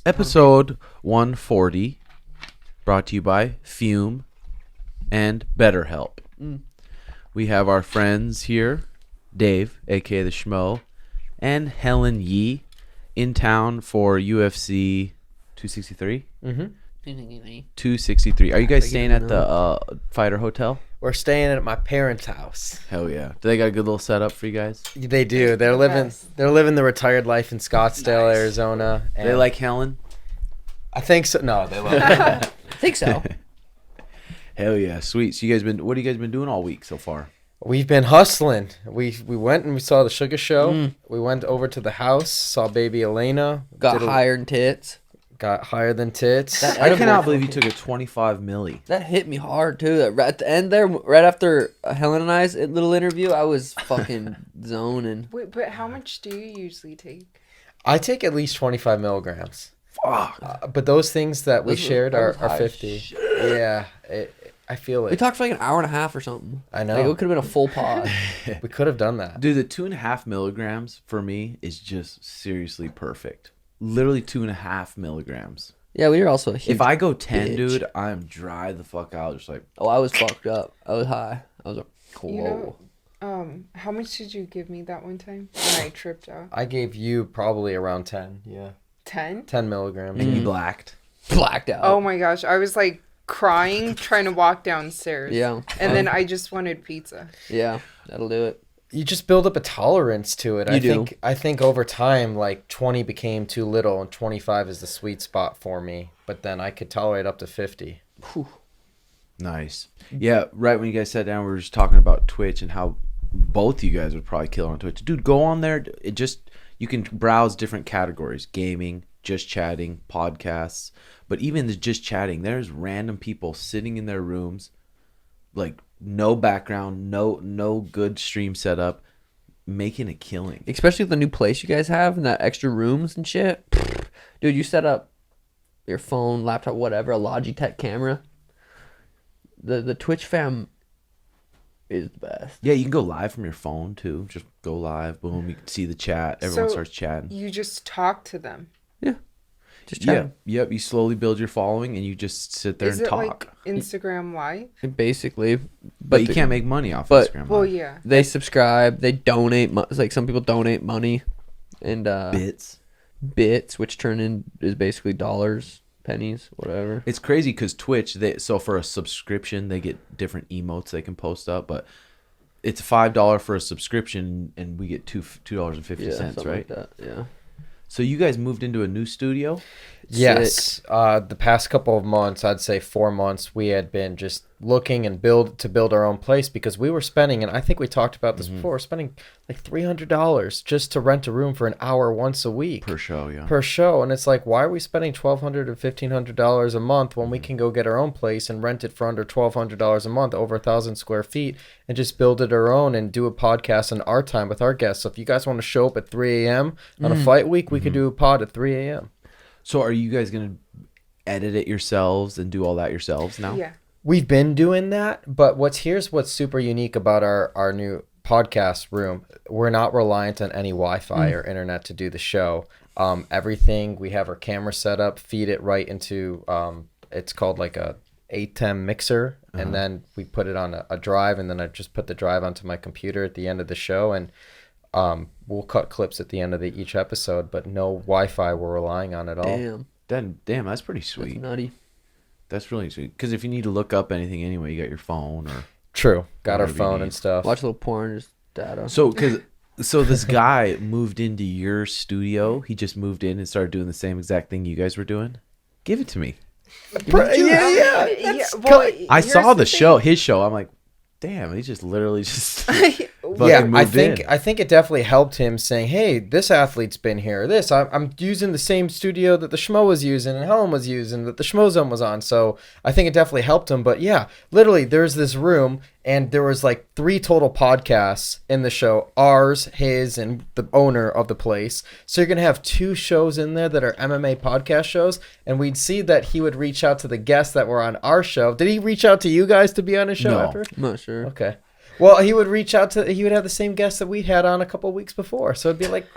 Episode 140, brought to you by Fume and BetterHelp. We have our friends here, Dave, aka the Schmo, and Helen Yee, in town for UFC 263. 263. Are you guys staying at the Fighter Hotel? We're staying at my parents' house. Hell yeah! Do they got a good little setup for you guys? They do. They're living the retired life in Scottsdale, Arizona. They like Helen? I think so. No, they love it. I think so. Hell yeah, sweet. So what have you guys been doing all week so far? We've been hustling. We went and we saw the Sugar Show. We went over to the house, saw baby Elena. Got higher than tits. Got higher than tits. I cannot believe you took a 25 milli. That hit me hard too. At the end there, right after Helen and I's little interview, I was fucking zoning. Wait, but how much do you usually take? I take at least 25 milligrams. Fuck. But those things that we shared are high 50. Yeah, I feel it. We talked for like an hour and a half or something. I know. Like, it could have been a full pod. We could have done that. Dude, the 2.5 milligrams for me is just seriously perfect. Literally 2.5 milligrams. Yeah, we were also a huge If I go 10, bitch. dude, I'm dry the fuck out. Just like, Oh, I was fucked up. I was high. I was like, whoa. You know, how much did you give me that one time when I tripped out? I gave you probably around 10. Yeah. 10? 10 milligrams. and you blacked. Blacked out. Oh my gosh, I was like crying trying to walk downstairs. Yeah. And then I just wanted pizza. Yeah, that'll do it. You just build up a tolerance to it. I think over time, like 20 became too little and 25 is the sweet spot for me. But then I could tolerate up to 50. Whew. Nice. Yeah, right when you guys sat down, we were just talking about Twitch and how both you guys would probably kill on Twitch. Dude, go on there. You can browse different categories: gaming, just chatting, podcasts. But even the just chatting, there's random people sitting in their rooms, like no background, no good stream setup, making a killing. Especially with the new place you guys have and that extra rooms and shit. Dude, you set up your phone, laptop, whatever, a Logitech camera. The Twitch fam is the best. Yeah, you can go live from your phone too. Just go live, boom, you can see the chat. Everyone starts chatting. You just talk to them. Yeah. Just chat. Yep. You slowly build your following and you just sit there Is and it talk. like Instagram Live? Basically. But you can't make money off but- Instagram. Well, Live. yeah. They subscribe. They donate. Like some people donate money. And bits, which is basically dollars, pennies, whatever. It's crazy because Twitch, so for a subscription, they get different emotes they can post up, but it's $5 for a subscription, and we get $2.50, right? Like that. Yeah. So you guys moved into a new studio? Yes. The past couple of months, I'd say 4 months, we had been just looking and build our own place because we were spending, and I think we talked about this before, spending like $300 just to rent a room for an hour once a week. Per show, yeah. Per show. And it's like, why are we spending $1,200 or $1,500 a month when we can go get our own place and rent it for under $1,200 a month, over 1,000 square feet, and just build it our own and do a podcast in our time with our guests? So if you guys want to show up at 3 a.m. on a fight week, we could do a pod at 3 a.m. So are you guys going to edit it yourselves and do all that yourselves now? Yeah. We've been doing that, but here's what's super unique about our new podcast room. We're not reliant on any Wi-Fi or internet to do the show. Everything, we have our camera set up, feed it right into, it's called like a ATEM mixer, and then we put it on a drive, and then I just put the drive onto my computer at the end of the show, and we'll cut clips at the end of each episode, but no Wi-Fi we're relying on at all. Damn, that's pretty sweet. That's nutty. That's really sweet. Because if you need to look up anything anyway, you got your phone or... True. Got our whatever you phone need. and stuff. Watch a little porn, just data. So this guy moved into your studio. He just moved in and started doing the same exact thing you guys were doing. Give it to me. Yeah. Well, I saw his show. I'm like, damn, he's just literally just... fucking moved in. I think it definitely helped him saying, "Hey, this athlete's been here. This I'm using the same studio that the Schmo was using and Helen was using, that the Schmo Zone was on." So I think it definitely helped him. But yeah, literally, there's this room, and there was like 3 total podcasts in the show: ours, his, and the owner of the place. So you're gonna have 2 shows in there that are MMA podcast shows, and we'd see that he would reach out to the guests that were on our show. Did he reach out to you guys to be on his show No. after? I'm not sure. Okay. Well, he would reach out to, he would have the same guests that we had on a couple of weeks before. So it'd be like,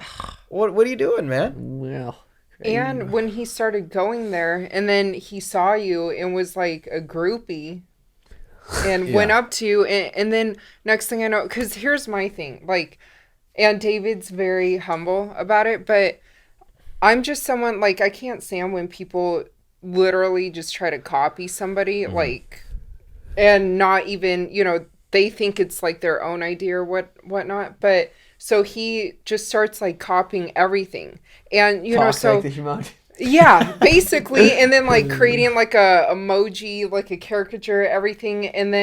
what are you doing, man? Well. And when he started going there, and then he saw you and was like a groupie and went up to you. And then next thing I know, because here's my thing, like, and David's very humble about it, but I'm just someone, like, I can't stand when people literally just try to copy somebody, like, and not even, you know, they think it's like their own idea or whatnot. But so he just starts like copying everything, and you know, so yeah, basically, and then like creating like a emoji, like a caricature, everything, and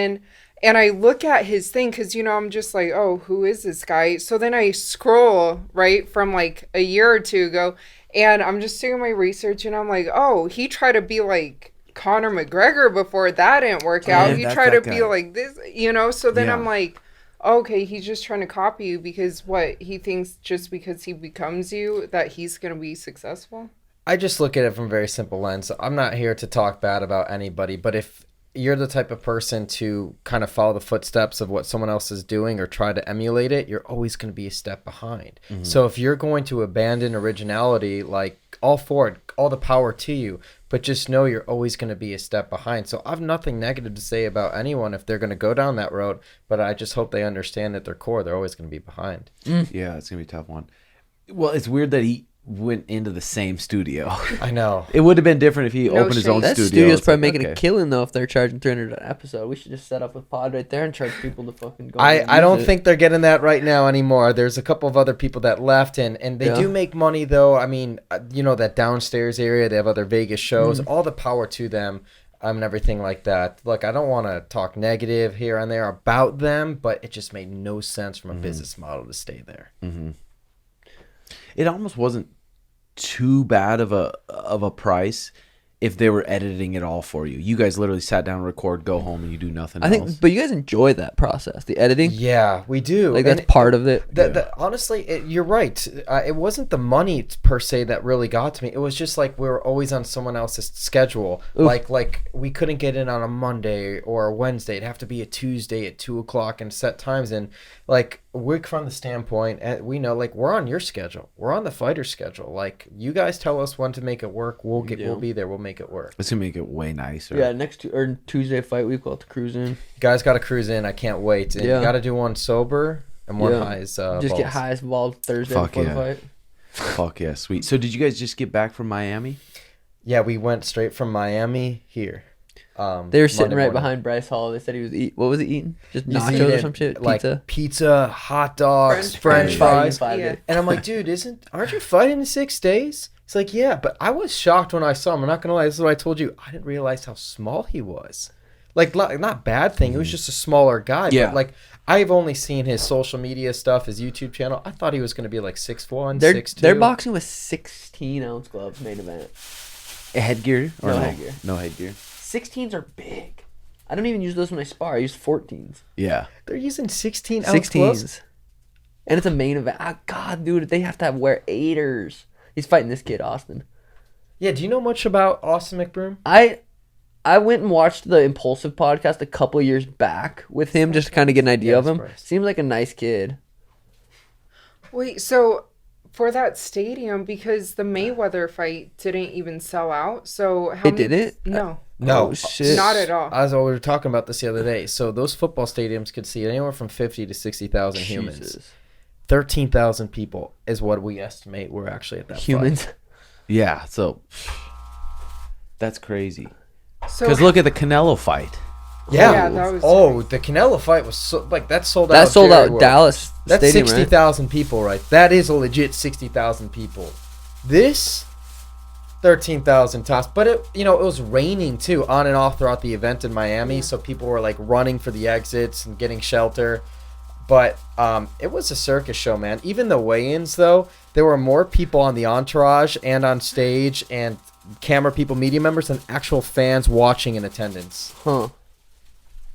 I look at his thing because, you know, I'm just like, oh, who is this guy? So then I scroll right from like a year or 2 ago, and I'm just doing my research, and I'm like, oh, he tried to be like Conor McGregor before that didn't work out. He tried to be like this, you know? So then I'm like, okay, he's just trying to copy you because what? He thinks just because he becomes you that he's going to be successful? I just look at it from a very simple lens. I'm not here to talk bad about anybody, but if you're the type of person to kind of follow the footsteps of what someone else is doing or try to emulate it, you're always going to be a step behind. So if you're going to abandon originality, like, all for it, all the power to you, but just know you're always going to be a step behind. So I've nothing negative to say about anyone if they're going to go down that road, but I just hope they understand at their core they're always going to be behind. Yeah, it's gonna be a tough one. Well, it's weird that he went into the same studio. I know. It would have been different if he No opened his own That studio. studio's It's probably like, making okay. a killing though if they're charging $300 an episode. We should just set up a pod right there and charge people to fucking go. I don't think they're getting that right now anymore. There's a couple of other people that left, and they do make money though. I mean, you know, that downstairs area, they have other Vegas shows. All the power to them, and everything like that. Look, I don't want to talk negative here and there about them, but it just made no sense from a business model to stay there. It almost wasn't too bad of a price if they were editing it all for you. You guys literally sat down, record, go home, and you do nothing else. I think, but you guys enjoy that process, the editing. Yeah, we do. Like that's part of it. Honestly, you're right. It wasn't the money per se that really got to me. It was just like we were always on someone else's schedule. Like we couldn't get in on a Monday or a Wednesday. It'd have to be a Tuesday at 2:00 and set times. And like we're from the standpoint, we know like we're on your schedule. We're on the fighter's schedule. Like you guys tell us when to make it work. We'll be there. We'll make it work. It's gonna make it way nicer. Yeah, Tuesday fight week, we'll have to cruise in. You guys got to cruise in. I can't wait. And you got to do one sober and one high as Just balls. get high as balls Thursday Fuck before yeah. the fight. Fuck yeah, sweet. So did you guys just get back from Miami? Yeah, we went straight from Miami here. They were sitting Monday right morning. behind Bryce Hall. They said he was what was he eating? Just He's nachos or eating, some shit. like Pizza. pizza, hot dogs, French French fries. fries. Yeah. And I'm like, dude, aren't you fighting in 6 days? He's like, yeah, but I was shocked when I saw him. I'm not gonna lie, this is what I told you. I didn't realize how small he was. Like, not bad thing. It was just a smaller guy. Yeah. But like, I've only seen his social media stuff, his YouTube channel. I thought he was gonna be like 6'1", 6'2". They're boxing with 16-ounce gloves main event. Headgear? Or No headgear. No headgear. 16s are big. I don't even use those when I spar. I use 14s. Yeah. They're using 16-ounce gloves. 16s. And it's a main event. God, dude, they have to wear 8ers. He's fighting this kid, Austin. Yeah. Do you know much about Austin McBroom? I went and watched the Impulsive podcast a couple years back with him just to kind of get an idea of him. Bryce. Seems like a nice kid. Wait, so for that stadium, because the Mayweather fight didn't even sell out, so how It didn't? No. No, Oh, shit. Not at all. As we were talking about this the other day. So those football stadiums could seat anywhere from 50 to 60,000 humans. Jesus. 13,000 people is what we estimate were actually at that Humans. fight. Yeah. So that's crazy. So Because look at the Canelo fight. Yeah. Yeah, that was The Canelo fight was that sold out. That sold very out well. Dallas That's Stadium, 60,000 people, right? That is a legit 60,000 people. This 13,000 tops, but it was raining too, on and off throughout the event in Miami, so people were like running for the exits and getting shelter. But it was a circus show, man. Even the weigh-ins, though, there were more people on the entourage and on stage and camera people, media members, than actual fans watching in attendance. Huh.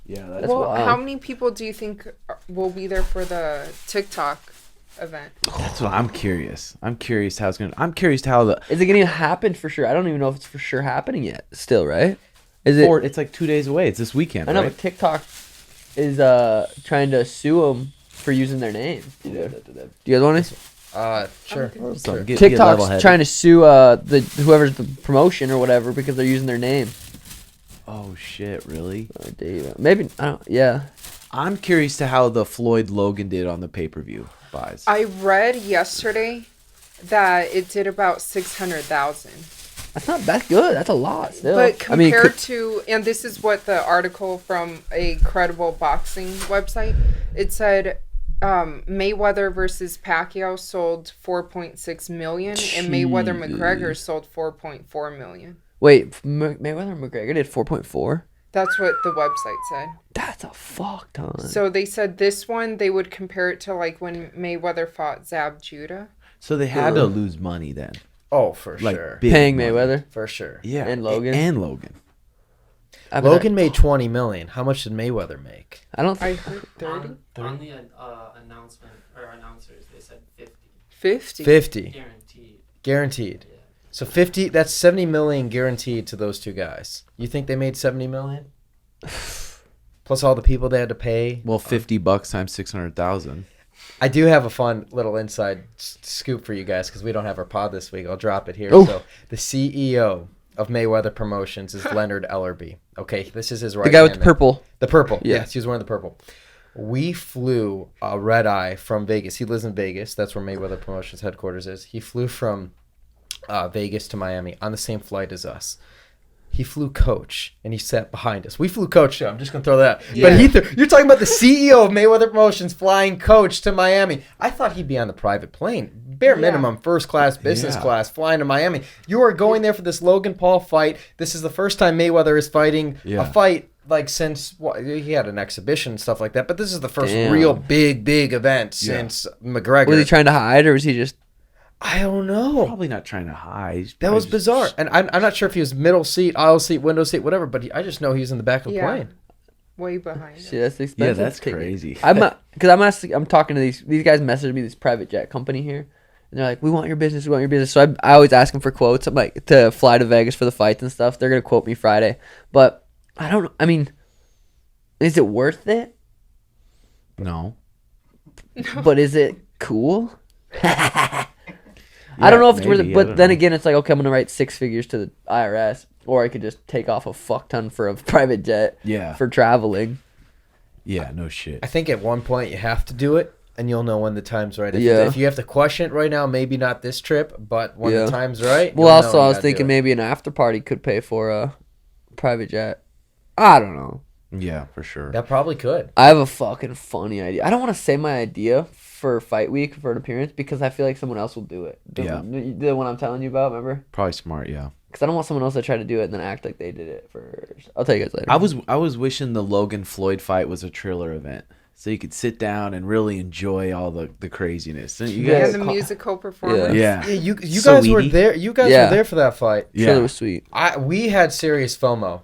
Yeah, That's Well, wild. how many people do you think will be there for the TikTok event? that's what I'm curious. I'm curious how the Is it gonna happen for sure? I don't even know if it's for sure happening yet. Still, right? Is it? it's like 2 days away. It's this weekend, I know, right? but TikTok is trying to sue them for using their name. Do you guys want to? Sure. So get TikTok's level-headed. trying to sue whoever's the promotion or whatever because they're using their name. Oh shit! Really? Maybe I don't. Yeah. I'm curious to how the Floyd Logan did on the pay-per-view buys. I read yesterday that it did about 600,000. That's not that good. That's a lot still. But compared I mean, to, and this is what the article from a credible boxing website, it said Mayweather versus Pacquiao sold 4.6 million and Mayweather McGregor sold 4.4 million. wait, Mayweather and McGregor did 4.4. That's what the website said. That's a fuck ton. So they said this one, they would compare it to like when Mayweather fought Zab Judah. So they had to lose money then. Oh, for Like sure. big Paying money. Mayweather. For sure. Yeah. And Logan. And Logan. Logan made 20 million. How much did Mayweather make? I don't. I heard 30? On the announcement or announcers, they said 50 50. 50. guaranteed. Guaranteed. Yeah. So 50, that's 70 million guaranteed to those two guys. You think they made 70 million? Plus all the people they had to pay. Well, $50 times 600,000. I do have a fun little inside scoop for you guys because we don't have our pod this week. I'll drop it here. Oh. So the CEO of Mayweather Promotions is Leonard Ellerby. Okay, this is his right The guy with the hand man. purple. The purple. Yeah. Yes, he was wearing the purple. We flew a red eye from Vegas. He lives in Vegas. That's where Mayweather Promotions headquarters is. He flew from Vegas to Miami on the same flight as us. He flew coach, and he sat behind us. We flew coach, too. I'm just going to throw that out. Yeah. But you're talking about the CEO of Mayweather Promotions flying coach to Miami. I thought he'd be on the private plane. Bare minimum, first class, business Yeah. class, flying to Miami. You are going there for this Logan Paul fight. This is the first time Mayweather is fighting a Yeah. fight like since he had an exhibition and stuff like that. But this is the first Damn. real big event Yeah. since McGregor. Was he trying to hide or was he just? I don't know. Probably not trying to hide. He's That probably was just- bizarre. And I'm not sure if he was middle seat, aisle seat, window seat, whatever, but I just know he was in the back of the Yeah. plane. Way behind. Shit, that's expensive. Yeah, that's ticket. crazy. I'm talking to these guys messaged me this private jet company here, and they're like, we want your business. So I always ask them for quotes. I'm like, to fly to Vegas for the fights and stuff. They're gonna quote me Friday, but I don't. I mean, is it worth it? No. But is it cool? I don't know if it's worth maybe, it, I but don't then know. again, it's like, okay, I'm gonna write 6 figures to the IRS, or I could just take off a fuck ton for a private jet Yeah. for traveling. Yeah, no shit. I think at one point you have to do it, and you'll know when the time's right. Yeah. If you have to question it right now, maybe not this trip, but when Yeah. the time's right. Well, you'll also, know I you was gotta do thinking it. maybe an after party could pay for a private jet. I don't know. Yeah, for sure. That probably could. I have a fucking funny idea. I don't want to say my idea for fight week for an appearance because I feel like someone else will do it. The one I'm telling you about, remember? Probably smart, yeah. Because I don't want someone else to try to do it and then act like they did it first. I'll tell you guys later. I was wishing the Logan Floyd fight was a Triller event, so you could sit down and really enjoy all the craziness. And you Yeah. guys, And the musical performance. yeah, Yeah, you So guys were weedy. there. You guys Yeah. were there for that fight. Trailer yeah. was sweet. We had serious FOMO.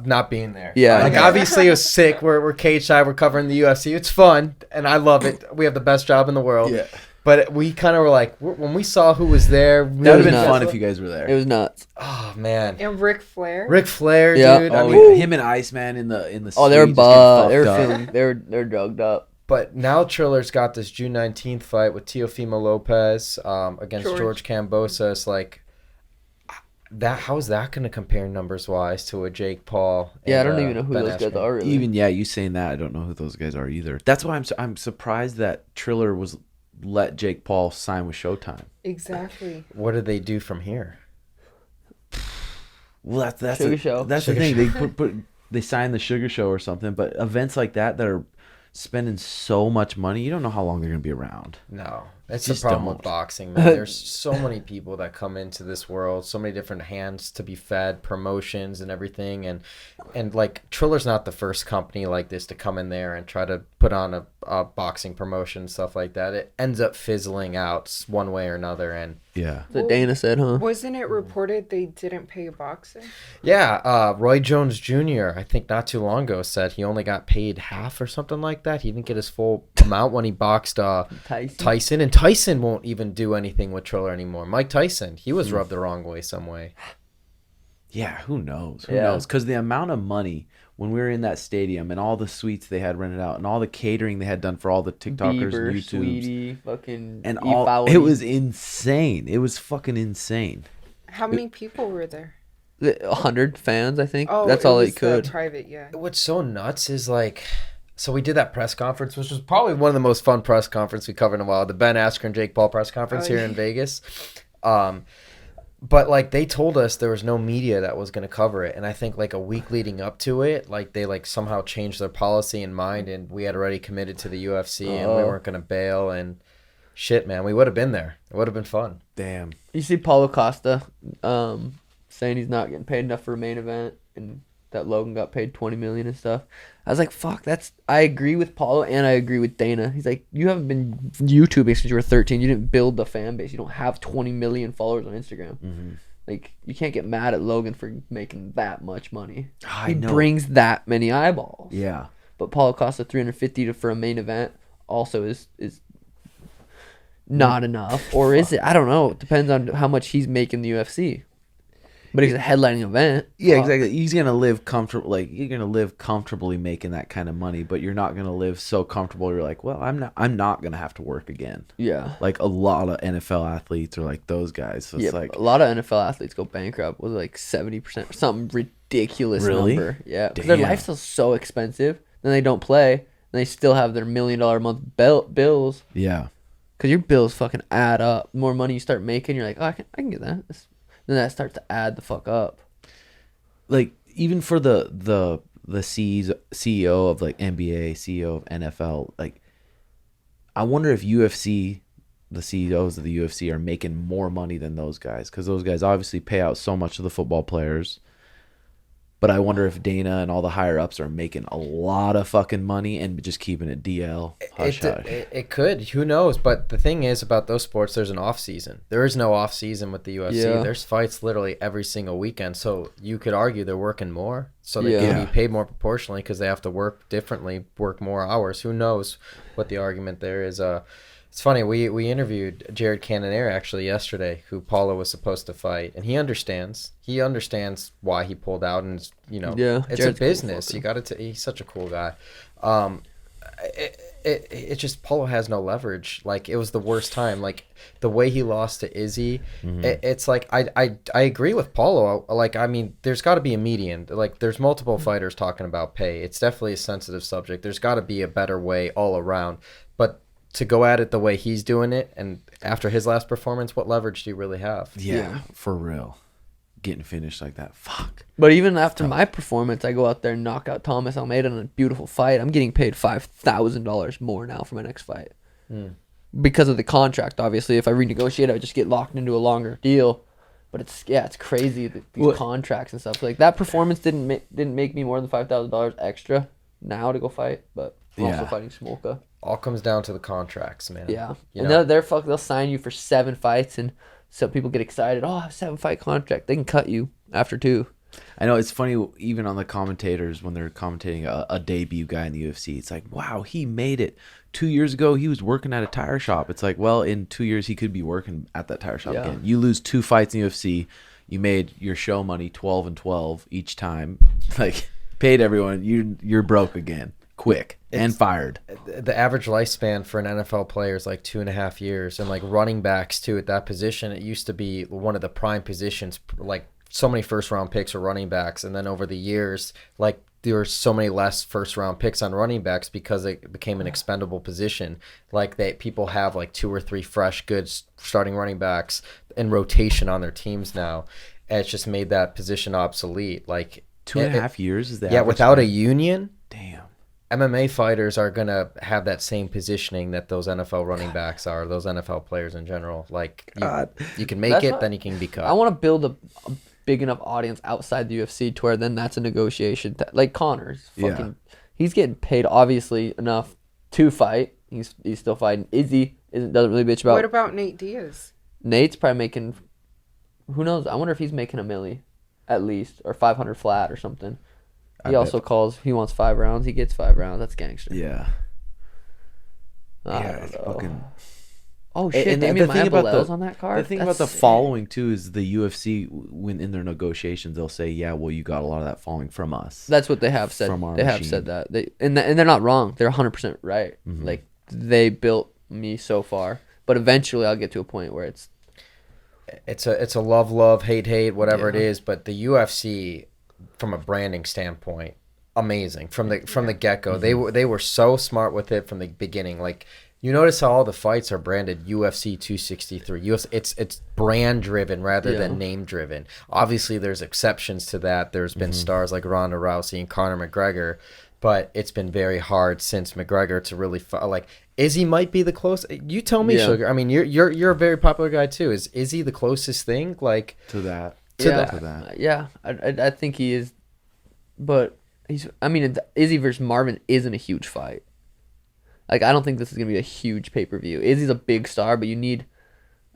Not being there. Yeah. Like obviously it was sick. We're cage side. We're covering the UFC. It's fun, and I love it. We have the best job in the world. Yeah. But we kind of were like, when we saw who was there, That would have been nuts. fun if you guys were there. It was nuts. Oh man, And Ric Flair. Ric Flair, Yeah. dude. Oh, I mean, him and Iceman in the Oh, they were street just getting buzzed. They were fucked up. feeling. They're drugged up. but now Triller's got this June 19th fight with Teofimo Lopez against George Kambosos. It's like that. How's that going to compare numbers wise to a Jake Paul? Yeah, I and, don't even know who Ben those guys Askren? are really. Even you saying that, I don't know who those guys are either. That's why I'm surprised that Triller was let Jake Paul sign with Showtime. Exactly. What did they do from here? Well, that's Sugar Show. That's Sugar the thing. They signed the Sugar Show or something. But events like that are spending so much money, you don't know how long they're gonna be around. No. It's the Just problem don't. with boxing, man. There's so many people that come into this world, so many different hands to be fed, promotions and everything, and like Triller's not the first company like this to come in there and try to put on a boxing promotion, stuff like that. It ends up fizzling out one way or another, and Yeah. That Dana said, huh? Wasn't it reported they didn't pay a boxer? yeah, Roy Jones Jr. I think not too long ago said he only got paid half or something like that. He didn't get his full amount when he boxed Tyson, and Tyson won't even do anything with Triller anymore. Mike Tyson, he was rubbed the wrong way some way. Yeah, who knows? Who Yeah. knows? Because the amount of money when we were in that stadium and all the suites they had rented out and all the catering they had done for all the TikTokers Bieber, and YouTubes Sweetie, fucking and E. all, Fowley. it was insane. It was fucking insane. How many people were there? 100 fans, I think. Oh, That's all it they was could. private, yeah. What's so nuts is like, so we did that press conference, which was probably one of the most fun press conferences we covered in a while. The Ben Askren and Jake Paul press conference here in Vegas. But like they told us there was no media that was going to cover it, and I think like a week leading up to it, like they like somehow changed their policy in mind, and we had already committed to the UFC, and we weren't going to bail. And shit, man, we would have been there. It would have been fun. Damn. You see Paulo Costa saying he's not getting paid enough for a main event, and that Logan got paid $20 million and stuff. I was like, fuck, I agree with Paulo and I agree with Dana. He's like, you haven't been YouTubing since you were 13. You didn't build the fan base. You don't have 20 million followers on Instagram. Mm-hmm. Like, you can't get mad at Logan for making that much money. I He know. brings that many eyeballs. Yeah. But Paulo Costa $350 for a main event also is not enough, or is it? I don't know. It depends on how much he's making the UFC. But he's a headlining event. Yeah, Fuck. exactly. He's gonna live comfortable. Like you're gonna live comfortably making that kind of money, but you're not gonna live so comfortable. You're like, well, I'm not gonna have to work again. Yeah. Like a lot of NFL athletes are like those guys. So Yeah, it's like, a lot of NFL athletes go bankrupt with like 70% or something ridiculous Really? number. Yeah, because their Damn. lifestyle's so expensive. Then they don't play, and they still have their $1 million a month bills. yeah, Because your bills fucking add up. The more money you start making, you're like, oh, I can get that. Then that starts to add the fuck up. like even for the CEO of like NBA, CEO of NFL, like I wonder if UFC, the CEOs of the UFC are making more money than those guys, because those guys obviously pay out so much to the football players. But I wonder if Dana and all the higher ups are making a lot of fucking money and just keeping it DL. Hush, hush. It could. Who knows? But the thing is about those sports, there's an off season. There is no off season with the UFC. Yeah. There's fights literally every single weekend. So you could argue they're working more. So they Yeah. can be paid more proportionally because they have to work differently, work more hours. Who knows what the argument there is? It's funny. We interviewed Jared Cannonier actually yesterday, who Paulo was supposed to fight, and he understands. He understands why he pulled out, and Yeah, it's Jared's a cool business. fucker. You got to. He's such a cool guy. It just Paulo has no leverage. Like it was the worst time. Like the way he lost to Izzy, it's like I agree with Paulo. Like I mean, there's got to be a median. Like there's multiple fighters talking about pay. It's definitely a sensitive subject. There's got to be a better way all around. But to go at it the way he's doing it, and after his last performance, what leverage do you really have? Yeah, for real. Getting finished like that. Fuck. But even after my performance, I go out there and knock out Thomas Almeida in a beautiful fight. I'm getting paid $5,000 more now for my next fight. Because of the contract, obviously. If I renegotiate, I would just get locked into a longer deal. But it's crazy, these contracts and stuff. Like that performance didn't make me more than $5,000 extra now to go fight. But I'm also Yeah. fighting Smolka. All comes down to the contracts, man. Yeah. You And know? they'll sign you for 7 fights, and so people get excited. Oh, I have a 7-fight contract. They can cut you after 2. I know it's funny, even on the commentators when they're commentating a debut guy in the UFC. It's like, wow, he made it. 2 years ago, he was working at a tire shop. It's like, well, in 2 years, he could be working at that tire shop Yeah. again. You lose 2 fights in the UFC. You made your show money 12 and 12 each time. Like, paid everyone. You're broke again. Quick. And fired. The average lifespan for an NFL player is like 2.5 years, and like running backs too at that position, it used to be one of the prime positions. Like so many first round picks are running backs, and then over the years, like there were so many less first round picks on running backs because it became an expendable position. Like people have like 2 or 3 fresh, good starting running backs in rotation on their teams now, and it's just made that position obsolete. Like 2.5 years is that? yeah, without a union. Damn. MMA fighters are gonna have that same positioning that those NFL running backs are, those NFL players in general. Like you can make That's it, what- then you can be cut. I want to build a big enough audience outside the UFC to where then that's a negotiation. Like Connor's fucking, he's getting paid obviously enough to fight. He's still fighting. Izzy doesn't really bitch about. What about Nate Diaz? Nate's probably making, who knows? I wonder if he's making $1 million at least, or 500 flat or something. He also calls. He wants 5 rounds. He gets 5 rounds. That's gangster. Yeah. I Yeah, don't it's know. fucking. Oh shit! And Damian the thing about Maia the on that card. The thing That's about the sick. following too is the UFC, when in their negotiations they'll say, yeah, well, you got a lot of that following from us. That's what they have said. From our They have machine. said that. And they're not wrong. They're 100% right. Mm-hmm. Like they built me so far, but eventually I'll get to a point where it's It's a love, hate, whatever it is. But the UFC, from a branding standpoint, amazing from the get go. They were so smart with it from the beginning. Like you notice how all the fights are branded UFC 263. It's brand driven rather than name driven. Obviously, there's exceptions to that. There's been stars like Ronda Rousey and Conor McGregor, but it's been very hard since McGregor to really like. Izzy might be the closest. You tell me, Sugar. I mean, you're a very popular guy too. Is Izzy the closest thing? Like to that. Yeah, I think he is, but Izzy versus Marvin isn't a huge fight. Like I don't think this is gonna be a huge pay per view. Izzy's a big star, but you need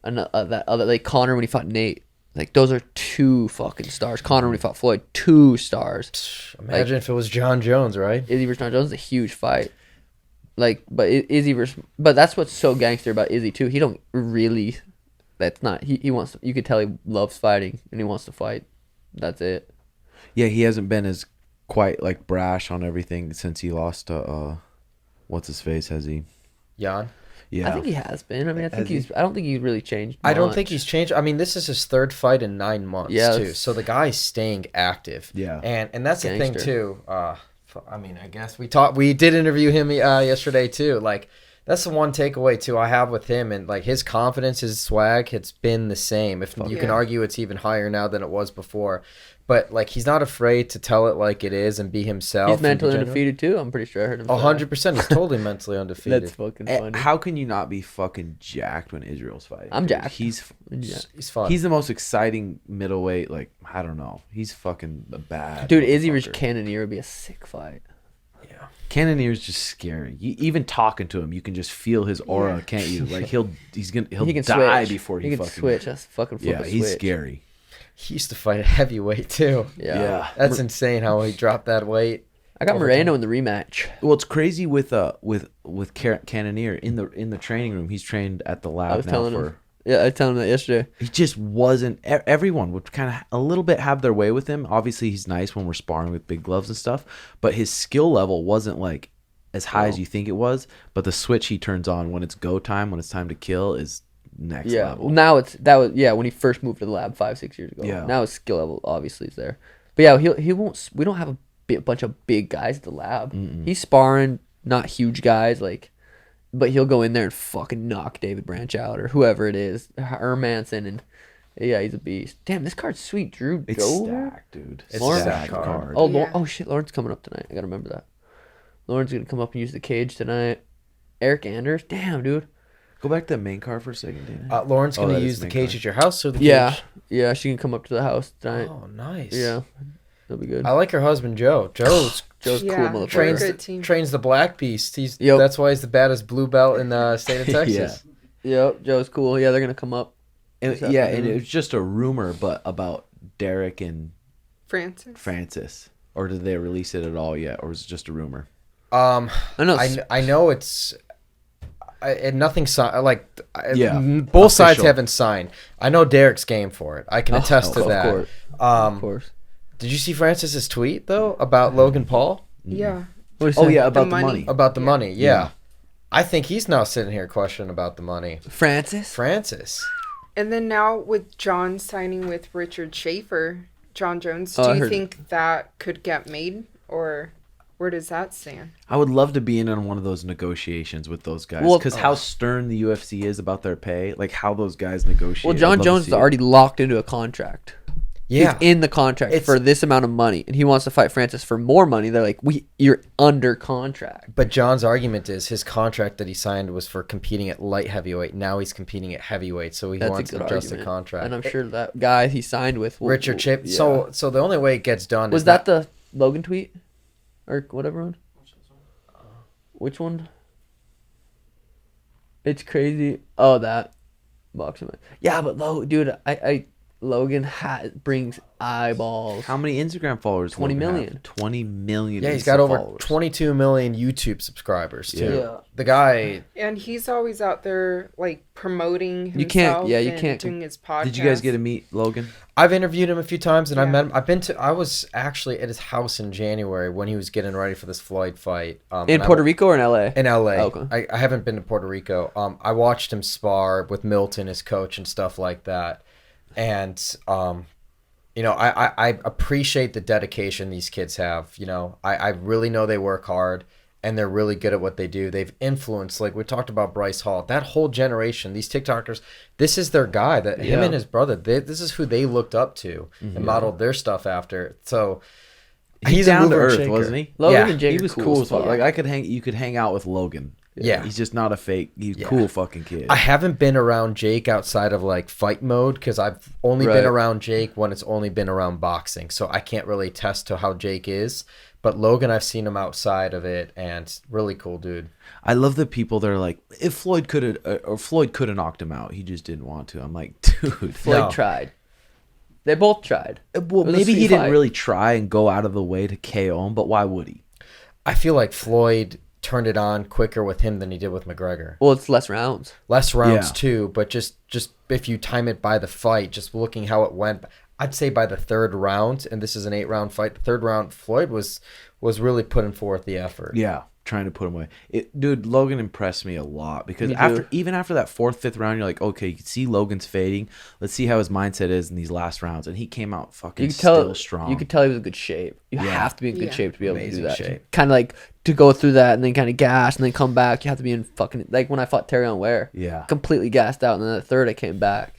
that other like Connor when he fought Nate. Like those are 2 fucking stars. Connor when he fought Floyd, 2 stars. Imagine if it was John Jones, right? Izzy versus John Jones is a huge fight. Like, but Izzy versus, but that's what's so gangster about Izzy too. He don't really. That's not. He wants. To, you could tell he loves fighting and he wants to fight. That's it. Yeah, he hasn't been as quite like brash on everything since he lost to what's his face, has he? Jan? Yeah. I think he has been. I mean, Has I don't think he's really changed. I don't much. think he's changed. I mean, this is his 3rd fight in 9 months too. So the guy's staying active. Yeah. And that's the thing Gangster. too. I mean, I guess we did interview him yesterday too. Like that's the one takeaway too I have with him, and like his confidence, his swag, it's been the same. If you can argue it's even higher now than it was before. But like he's not afraid to tell it like it is and be himself. He's mentally and be undefeated too. I'm pretty sure I heard him. 100%. He's totally mentally undefeated. That's fucking And funny. how can you not be fucking jacked when Israel's fighting? I'm dude? jacked. He's He's fun. he's the most exciting middleweight. Like I don't know. He's fucking a bad Dude, Izzy versus motherfucker. Cannonier would be a sick fight. Cannonier's just scary. Even talking to him, you can just feel his aura, can't you? Like he'll He can die switch. before he he can fucking switch. That's fucking flip Yeah, a he's switch. scary. He used to fight at heavyweight too. Yeah. That's insane how he dropped that weight. I got over Moreno in the rematch. Well, it's crazy with Cannonier in the training room. He's trained at the lab I was now telling for. him. Yeah, I was telling him that yesterday. He just wasn't. Everyone would kind of a little bit have their way with him. Obviously, he's nice when we're sparring with big gloves and stuff, but his skill level wasn't like as high as you think it was. But the switch he turns on when it's go time, when it's time to kill, is next Yeah. level. Well, now when he first moved to the lab 5-6 years ago. Yeah. Now his skill level obviously is there. But yeah, he won't. We don't have a bunch of big guys at the lab. He's sparring not huge guys like, but he'll go in there and fucking knock David Branch out or whoever it is, Hermanson, and yeah, he's a beast. Damn, this card's sweet, Drew. It's Dover? stacked, dude. It's Lauren- a stacked stacked card. Oh, Yeah. oh shit, Lauren's coming up tonight. I gotta remember that. Lauren's gonna come up and use the cage tonight. Eric Anders, damn, dude. Go back to the main card for a second, Dana. Lauren's Oh, going that to is use the main cage card. at your house or the Yeah, cage? yeah, she can come up to the house tonight. Oh, nice. Yeah, that'll be good. I like her husband, Joe. Joe's Joe's Yeah, cool they're motherfucker. a good team. trains the Black Beast. Yep. That's why he's the baddest blue belt in the state of Texas. Yep, Joe's cool. Yeah, they're gonna come up. And, this yeah, and afternoon. it was just a rumor, but about Derek and Francis. or did they release it at all yet, or was it just a rumor? I know. I know it's and nothing signed. Like Yeah, both sides official. haven't signed. I know Derek's game for it. I can attest to of that. course. Of course. Did you see Francis's tweet though about Logan Paul? Yeah. Oh yeah, about The the money. money. About the Yeah. money? Yeah. I think he's now sitting here questioning about the money. Francis. Francis. And then now with John signing with Richard Schaefer, John Jones, Oh, I do you heard- think that could get made, or where does that stand? I would love to be in on one of those negotiations with those guys Well- because how stern the UFC is about their pay, like how those guys negotiate. Well, I'd John love to Jones see is it. already locked into a contract. Yeah. He's in the contract It's- for this amount of money, and he wants to fight Francis for more money. They're like, you're under contract. But John's argument is his contract that he signed was for competing at light heavyweight. Now he's competing at heavyweight, so he That's wants a to good adjust the argument. contract. And I'm sure that guy he signed with Richard Chip. yeah. So the only way it gets done Was is that the Logan tweet or whatever one? Which is one? Which one? It's crazy. Oh, that boxing match. Yeah, but dude, Logan brings eyeballs. How many Instagram followers? 20 Logan have? million. 20 million. Yeah, he's Insta got over followers. 22 million YouTube subscribers too. Yeah. The guy, And he's always out there like promoting himself. You can't- yeah, you and can't- doing his podcast. Did you guys get to meet Logan? I've interviewed him a few times, and I Yeah. met him. I was actually at his house in January when he was getting ready for this Floyd fight. In and Puerto Rico or in LA? In LA. Okay. I haven't been to Puerto Rico. I watched him spar with Milton, his coach, and stuff like that. And you know, I appreciate the dedication these kids have. You know, I really know they work hard and they're really good at what they do. They've influenced, like we talked about Bryce Hall, that whole generation, these TikTokers, this is their guy, that him Yeah. and his brother, this is who they looked up to and modeled their stuff after. So He's a down to mover and earth, shaker. wasn't he? Logan Yeah. and Jake He are was cool cool as as fuck. fuck. Like you could hang out with Logan. Yeah. He's just not a fake. He's Yeah. cool fucking kid. I haven't been around Jake outside of like fight mode because I've only Right. been around Jake when it's only been around boxing. So I can't really attest to how Jake is. But Logan, I've seen him outside of it, and really cool dude. I love the people that are like, if Floyd could have knocked him out, he just didn't want to. I'm like, dude. Floyd No. tried. They both tried. Well, It was a maybe he sweet didn't fight. really try and go out of the way to KO him, but why would he? I feel like Floyd turned it on quicker with him than he did with McGregor. Well, it's less rounds. Less rounds Yeah. too, but just if you time it by the fight, just looking how it went, I'd say by the third round, and this is an 8-round fight, the third round, Floyd was really putting forth the effort. Yeah, trying to put him away. Dude, Logan impressed me a lot because Me too. even after that 4th, 5th round, you're like, okay, you can see Logan's fading. Let's see how his mindset is in these last rounds, and he came out fucking You could tell. still strong. You could tell he was in good shape. You Yeah. have to be in good Yeah. shape to be able Amazing to do that. shape. Kind of like to go through that and then kind of gas and then come back. You have to be in fucking like when I fought Terry on Ware. Yeah. Completely gassed out, and then the third I came back.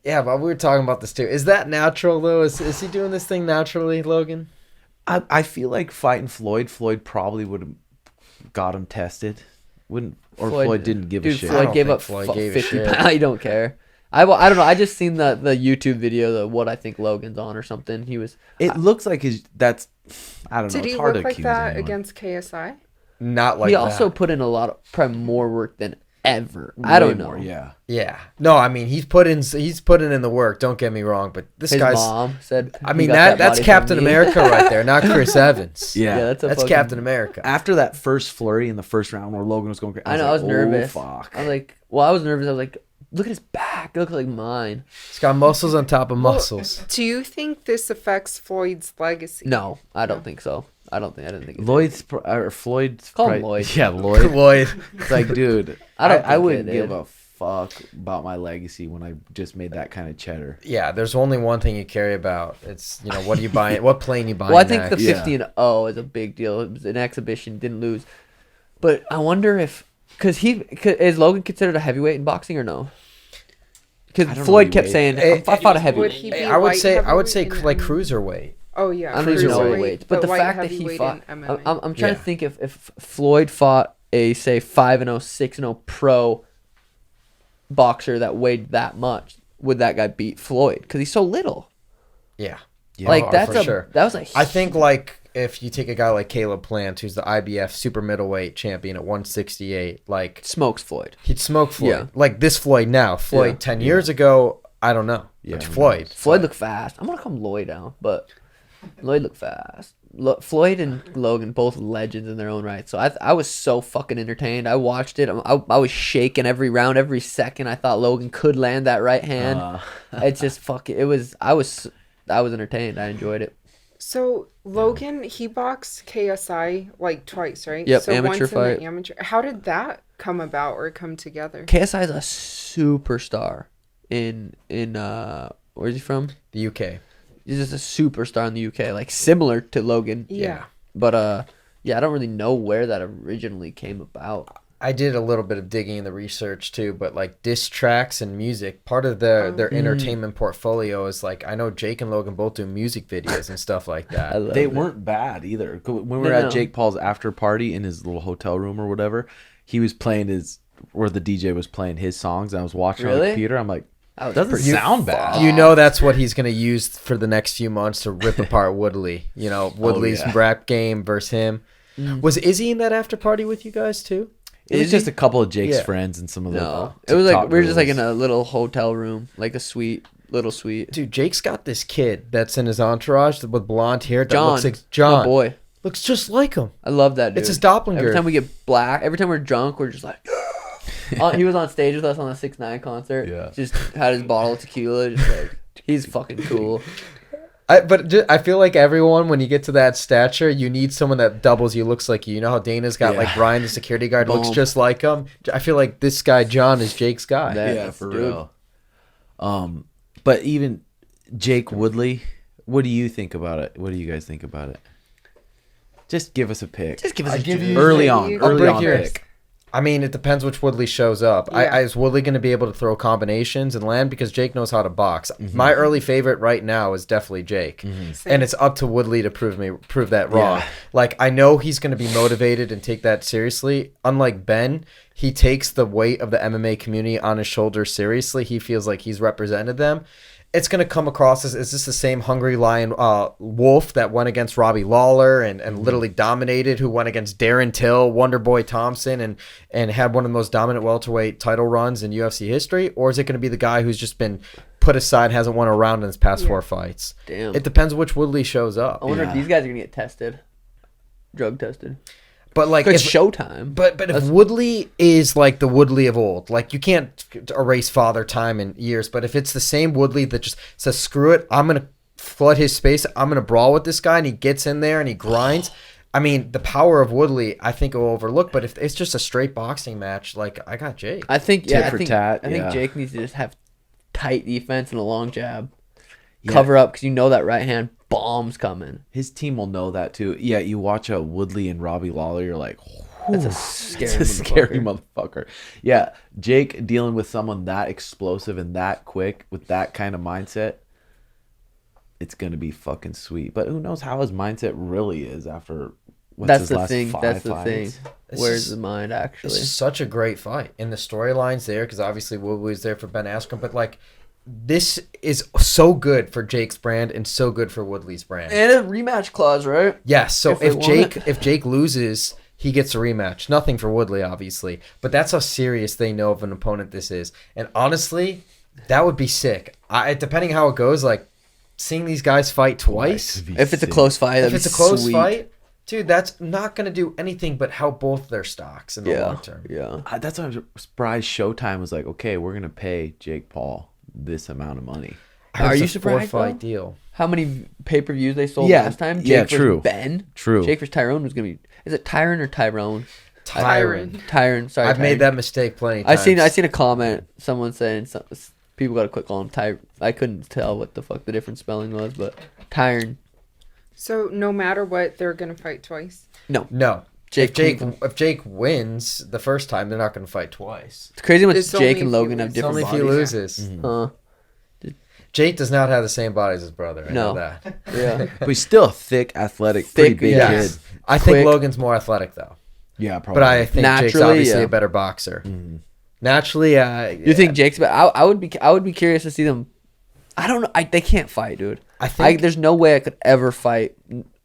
Yeah, but we were talking about this too. Is that natural though? Is he doing this thing naturally, Logan? I feel like fighting Floyd probably would have got him tested. Floyd didn't give a Dude, shit. I Floyd don't gave think up Floyd gave a 50 shit. pounds. I don't care. I don't know. I just seen the YouTube video, the what I think Logan's on or something. He was. It looks like I don't know. Did It's he hard look to like accuse that anyone. against KSI? Not like he that. also put in a lot of probably more work than ever. I don't Way know. more, yeah. Yeah. No, I mean he's putting in the work. Don't get me wrong, but this His guy's. mom said. I he mean got that's body from Captain me. America right there, not Chris Evans. Yeah. Yeah, That's fucking- Captain America. After that first flurry in the first round where Logan was going crazy, I know. I was like, nervous. Oh, fuck. I was like, well, I was nervous. I was like, look at his back. It looks like mine. He's got muscles on top of muscles. Do you think this affects Floyd's legacy? No, I don't think so. I didn't think. It did. Floyd's Call him probably- Lloyd. Yeah, Lloyd. Lloyd. It's like, dude, I don't I think wouldn't it give did. a fuck about my legacy when I just made that kind of cheddar. Yeah, there's only one thing you care about. It's what are you buying? What plane you buying? Well, I think the next? Yeah. 50-0 is a big deal. It was an exhibition, didn't lose. But I wonder if, is Logan considered a heavyweight in boxing or no? I Because don't know Floyd what he kept weighed. saying, Eh, I fought a Would heavyweight. he be I would light say heavyweight in like MMA? cruiserweight. Oh yeah, I don't even know cruiserweight. the weights. But the light fact that he heavyweight fought, in I'm MMA. trying Yeah. to think if Floyd fought a, say, 5-0, 6-0 pro boxer that weighed that much, would that guy beat Floyd? Because he's so little. Yeah. Like, Oh, that's for a, sure. that was a I think like if you take a guy like Caleb Plant, who's the IBF super middleweight champion at 168, like smokes Floyd. he'd smoke Floyd. Yeah. Like this Floyd now. Floyd Yeah. 10 years ago, I don't know. Yeah, But who Floyd. Floyd looked fast. I'm gonna come Lloyd down, but Lloyd looked fast. Floyd and Logan both legends in their own right. So I was so fucking entertained. I watched it. I was shaking every round, every second. I thought Logan could land that right hand. It's just fucking. I was entertained. I enjoyed it. So Logan, he boxed KSI like twice, right? Yep, So amateur once in fight. the amateur. How did that come about or come together? KSI is a superstar in where's he from? The UK. He's just a superstar in the UK, like similar to Logan. Yeah. But yeah, I don't really know where that originally came about. I did a little bit of digging in the research too, but like diss tracks and music, part of their entertainment portfolio is like, I know Jake and Logan both do music videos and stuff like that. They weren't bad either. When we were at Jake Paul's after party in his little hotel room or whatever, he was playing the DJ was playing his songs, and I was watching on the computer. I'm like, doesn't sound bad. You know that's what he's going to use for the next few months to rip apart Woodley. You know, Woodley's rap game versus him. Was Izzy in that after party with you guys too? It was just a couple of Jake's friends and some of the it was like we were just like in a little hotel room, like a little suite. Dude, Jake's got this kid that's in his entourage with blonde hair that John, looks like John. my boy. Looks just like him. I love that dude. It's his doppelganger. Every time we get black, every time we're drunk, we're just like he was on stage with us on the 6ix9ine concert. Yeah. Just had his bottle of tequila, just like he's fucking cool. I feel like everyone, when you get to that stature, you need someone that doubles you, looks like you. You know how Dana's got like Brian, the security guard, looks just like him? I feel like this guy, John, is Jake's guy. Yeah, for real. But even Jake Woodley, what do you think about it? What do you guys think about it? Just give us a pick. Just give us early on pick. I mean, it depends which Woodley shows up. Yeah. Is Woodley going to be able to throw combinations and land? Because Jake knows how to box. My early favorite right now is definitely Jake. And it's up to Woodley to prove that wrong. Yeah. Like, I know he's going to be motivated and take that seriously. Unlike Ben, he takes the weight of the MMA community on his shoulders seriously. He feels like he's represented them. It's going to come across as, is this the same hungry lion wolf that went against Robbie Lawler and literally dominated, who went against Darren Till, Wonderboy Thompson, and had one of the most dominant welterweight title runs in UFC history? Or is it going to be the guy who's just been put aside, hasn't won a round in his past 4 fights? Damn. It depends which Woodley shows up. I wonder if these guys are going to get tested. Drug tested. But like, It's showtime. But if Woodley is like the Woodley of old, like you can't erase father time in years. But if it's the same Woodley that just says, screw it, I'm gonna flood his space, I'm gonna brawl with this guy, and he gets in there and he grinds. I mean, the power of Woodley, I think will overlook. But if it's just a straight boxing match, like, I got Jake. I think Tit for tat, I think Jake needs to just have tight defense and a long jab. Cover up, because you know that right hand bomb's coming. His team will know that too. Yeah, you watch a Woodley and Robbie Lawler, you're like, That's a scary motherfucker. Yeah, Jake dealing with someone that explosive and that quick with that kind of mindset, it's gonna be fucking sweet. But who knows how his mindset really is after That's the thing. Where's the mind actually? It's just such a great fight, and the storyline's there because obviously Woodley's there for Ben Askren, but like, this is so good for Jake's brand and so good for Woodley's brand. And a rematch clause, right? Yes. So If they if Jake loses, he gets a rematch. Nothing for Woodley, obviously, but that's how serious they know of an opponent this is. And honestly, that would be sick. Depending how it goes, like seeing these guys fight twice. If it's a close fight, If it's a close fight, dude, that's not going to do anything but help both their stocks in the long term. Yeah. That's why I'm surprised Showtime was like, okay, we're gonna pay Jake Paul this amount of money. Are you surprised? 4-fight deal. How many pay-per-views they sold Yeah, last time? yeah, Jake true. versus Ben. True. Jake versus Tyrone was gonna be. Is it Tyron or Tyrone? Tyron. Tyron. Sorry, I've Tyron. made that mistake plenty of I times. seen a comment. Someone saying people got to quit calling him Ty. I couldn't tell what the fuck the different spelling was, but Tyron. So no matter what, they're gonna fight twice. No. If Jake wins the first time, they're not going to fight twice. It's crazy when It's Jake only and if he Logan have loses. It's different only if he bodies. loses. Jake Jake does not have the same body as his brother. I know that. Yeah. But he's still a thick, athletic, pretty big Yes. kid. I think Quick. Logan's more athletic though, Yeah, probably. but I think Jake's Naturally, obviously yeah. a better boxer. Naturally, You think Jake's? But I would be curious to see them. I don't know. They can't fight, dude. I think there's no way I could ever fight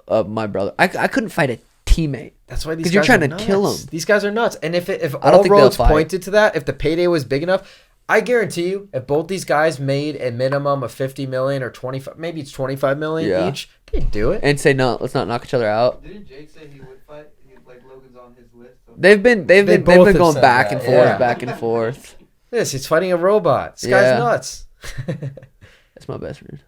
my brother. I couldn't fight a teammate. that's why these 'Cause guys you're trying are to nuts. kill 'em. These guys are nuts, and if I don't all think they'll roads fight. pointed to that, if the payday was big enough, I guarantee you, if both these guys made a minimum of 50 million or 25, maybe it's 25 million Yeah. each, they'd do it. And say no. Let's not knock each other out. Didn't Jake say he would fight? Like Logan's on his list. So. They've been both have going said back that, and forth, yeah. back and forth. He's fighting a robot. This Yeah. guy's nuts. That's my best friend.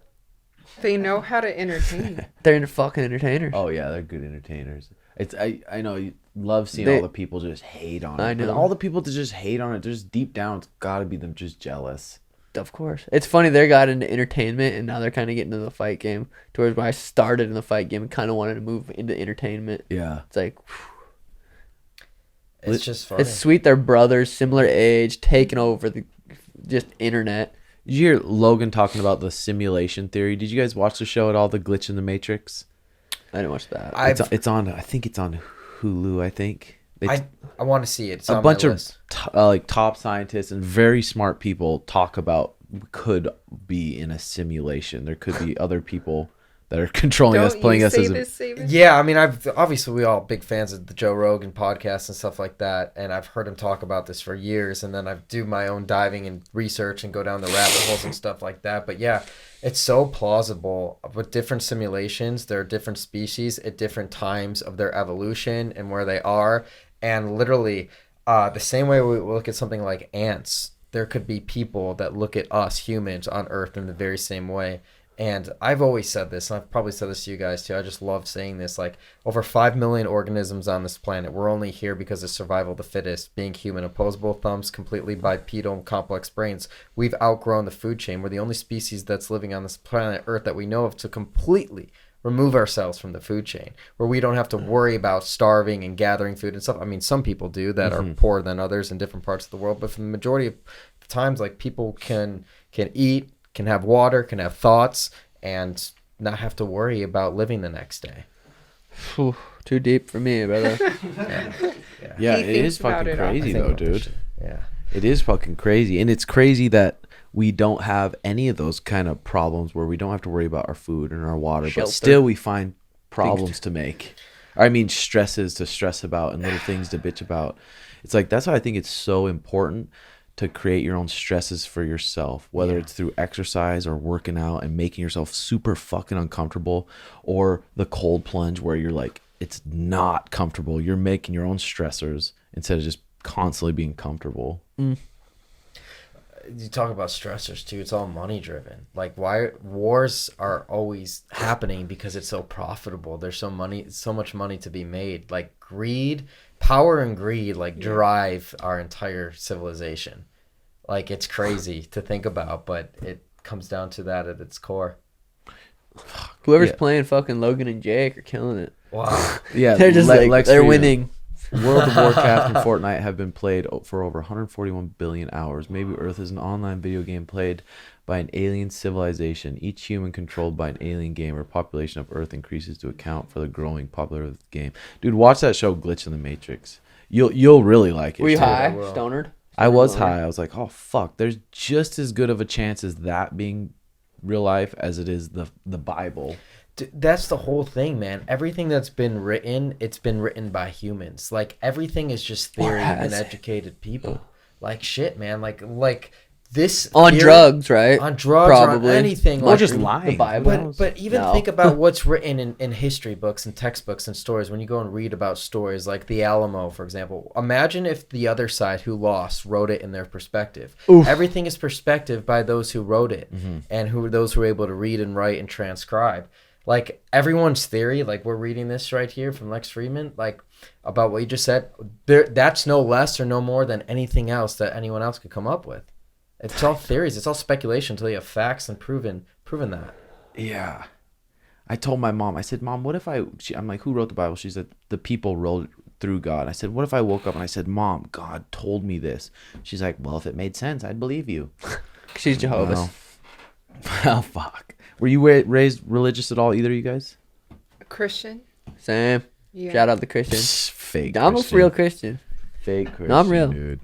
They know how to entertain. They're fucking entertainers. Oh yeah, they're good entertainers. I know you love seeing They- all the people just hate on it. I know. But all the people that just hate on it, just deep down, it's got to be them just jealous. Of course. It's funny they got into entertainment and now they're kind of getting into the fight game. Towards when I started in the fight game and kind of wanted to move into entertainment. Yeah. It's like, It's just funny. It's sweet. They're brothers, similar age, taking over the just internet. Did you hear Logan talking about the simulation theory? Did you guys watch the show at all, The Glitch in the Matrix? I didn't watch that. It's on. I think it's on Hulu. I think I want to see it. It's a on bunch my of list. like top scientists and very smart people talk about we could be in a simulation. There could be other people that are controlling us, playing us as Yeah, I mean, we all big fans of the Joe Rogan podcast and stuff like that, and I've heard him talk about this for years, and then I do my own diving and research and go down the rabbit holes and stuff like that. But yeah, it's so plausible with different simulations. There are different species at different times of their evolution and where they are, and literally, the same way we look at something like ants, there could be people that look at us humans on Earth in the very same way. And I've always said this, and I've probably said this to you guys too. I just love saying this. Like, over 5 million organisms on this planet. We're only here because of survival of the fittest, being human, opposable thumbs, completely bipedal and complex brains. We've outgrown the food chain. We're the only species that's living on this planet Earth that we know of to completely remove ourselves from the food chain, where we don't have to worry about starving and gathering food and stuff. I mean, some people do that are poorer than others in different parts of the world, but for the majority of times, like, people can eat, can have water, can have thoughts, and not have to worry about living the next day. Whew, too deep for me, brother. Yeah, it is fucking crazy though, dude. Yeah. It is fucking crazy. And it's crazy that we don't have any of those kind of problems where we don't have to worry about our food and our water, Shelter. but still we find problems to make. I mean, stresses to stress about and little things to bitch about. It's like, that's why I think it's so important to create your own stresses for yourself, whether it's through exercise or working out and making yourself super fucking uncomfortable, or the cold plunge where you're like, it's not comfortable. You're making your own stressors instead of just constantly being comfortable. You talk about stressors too. It's all money driven. Like, why wars are always happening? Because it's so profitable. There's so much money to be made. Like, power and greed drive our entire civilization. Like, it's crazy to think about, but it comes down to that at its core. Whoever's playing fucking Logan and Jake are killing it. Wow. Yeah, They're just they're winning. World of Warcraft and Fortnite have been played for over 141 billion hours. Maybe Earth is an online video game played by an alien civilization. Each human controlled by an alien gamer. Population of Earth increases to account for the growing popularity of the game. Dude, watch that show Glitch in the Matrix. You'll really like it. Were you too. high? Stonered? I was high. I was like, oh fuck. There's just as good of a chance as that being real life as it is the Bible. That's the whole thing, man. Everything that's been written, it's been written by humans. Like, everything is just theory and educated people. Like, shit, man. Like this on theory, drugs, right? On drugs, probably. or on anything. Or like, just lying. The Bible. But even think about what's written in history books and textbooks and stories. When you go and read about stories like the Alamo, for example, imagine if the other side who lost wrote it in their perspective. Oof. Everything is perspective by those who wrote it, and those who were able to read and write and transcribe. Like, everyone's theory, like, we're reading this right here from Lex Friedman, like, about what you just said, that's no less or no more than anything else that anyone else could come up with. It's all theories. It's all speculation until you have facts and proven that. Yeah. I told my mom, I said, Mom, what if I'm like, who wrote the Bible? She said, the people wrote through God. I said, what if I woke up and I said, Mom, God told me this? She's like, well, if it made sense, I'd believe you. She's Jehovah's. Well, fuck. Were you raised religious at all, either of you guys? Christian. Same. Yeah. Shout out the Christian. Fake I'm a real Christian. Fake Christian, No, I'm real. dude.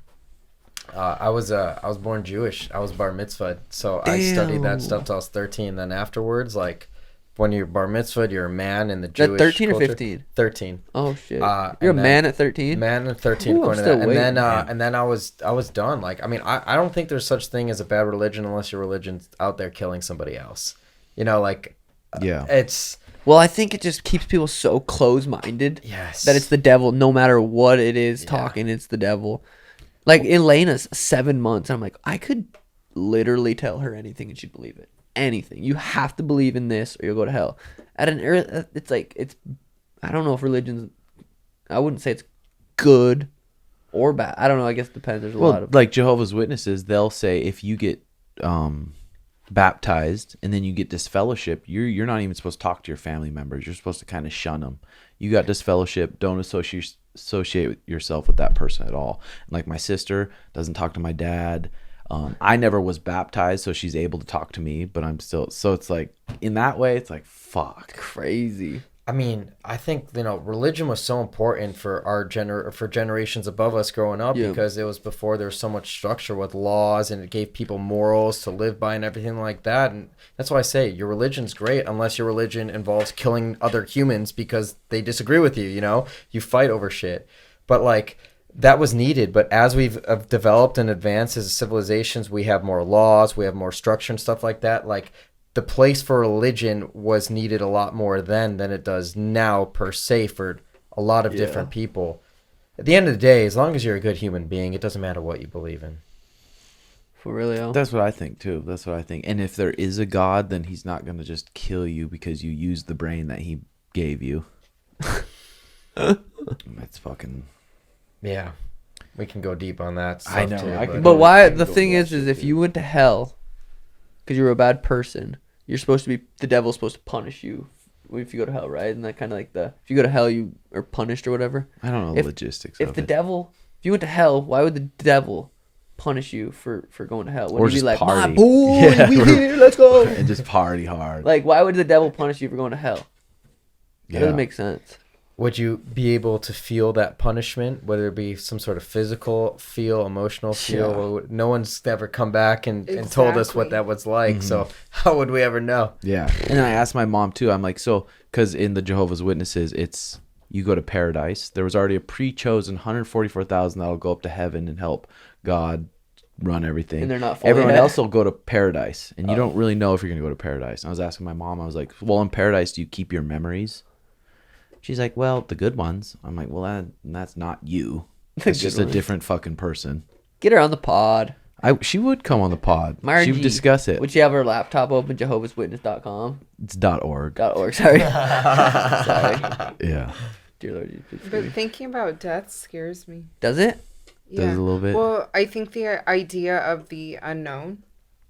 I was born Jewish. I was bar mitzvahed, so I studied that stuff till I was 13. Then afterwards, like, when you're bar mitzvahed, you're a man in the Jewish 13 or culture. 15? 13. Oh shit. And You're a then- man at 13? Man at 13, Ooh, according I'm to that. still And waiting, then and then I was done. Like, I mean, I don't think there's such thing as a bad religion unless your religion's out there killing somebody else. You know, like, Yeah. it's Well, I think it just keeps people so close-minded yes that it's the devil. No matter what it is talking, it's the devil. Like, Elena's 7 months. I'm like, I could literally tell her anything and she'd believe it. Anything. You have to believe in this or you'll go to hell. At an era, it's like, I don't know if religion's, I wouldn't say it's good or bad. I don't know. I guess it depends. There's a lot of. Like Jehovah's Witnesses, they'll say if you get baptized and then you get disfellowship, you're not even supposed to talk to your family members. You're supposed to kind of shun them. You got disfellowship. Don't associate yourself with that person at all. Like my sister doesn't talk to my dad. I never was baptized, so she's able to talk to me, but I'm still, so it's like in that way, it's like, fuck. Crazy. I mean, I think, religion was so important for our for generations above us growing up, because it was before there was so much structure with laws, and it gave people morals to live by and everything like that. And that's why I say your religion's great unless your religion involves killing other humans because they disagree with you, you fight over shit. But like, that was needed. But as we've developed and advanced as civilizations, we have more laws, we have more structure and stuff like that. Like, the place for religion was needed a lot more then than it does now, per se, for a lot of different people. At the end of the day, as long as you're a good human being, it doesn't matter what you believe in. For real. That's what I think too. That's what I think. And if there is a God, then he's not going to just kill you because you used the brain that he gave you. That's fucking... Yeah, we can go deep on that stuff. I know. Too, But why? The thing is if you went to hell because you were a bad person, you're supposed to be, the devil's supposed to punish you if you go to hell, right? And that kind of like if you go to hell, you are punished or whatever. I don't know the logistics of it. If you went to hell, why would the devil punish you for going to hell? Wouldn't Or he be just like, party. my boy, Yeah. we here, let's go. And just party hard. Like, why would the devil punish you for going to hell? That Yeah. doesn't make sense. Would you be able to feel that punishment, whether it be some sort of physical feel, emotional feel? Yeah. No one's ever come back and told us what that was like. So how would we ever know? Yeah. And then I asked my mom too. I'm like, so, because in the Jehovah's Witnesses, it's, you go to paradise. There was already a pre-chosen 144,000 that'll go up to heaven and help God run everything. And they're not fully Everyone dead. else will go to paradise. And you don't really know if you're going to go to paradise. And I was asking my mom, I was like, well, in paradise, do you keep your memories? She's like, well, the good ones. I'm like, well, that's not you. It's just a different fucking person. Get her on the pod. She would come on the pod. Margie, She would discuss it. Would she have her laptop open, jehovahswitness.com? It's .org. .org, sorry. Sorry. Yeah. Dear Lord. But thinking about death scares me. Does it? Does it a little bit? Well, I think the idea of the unknown,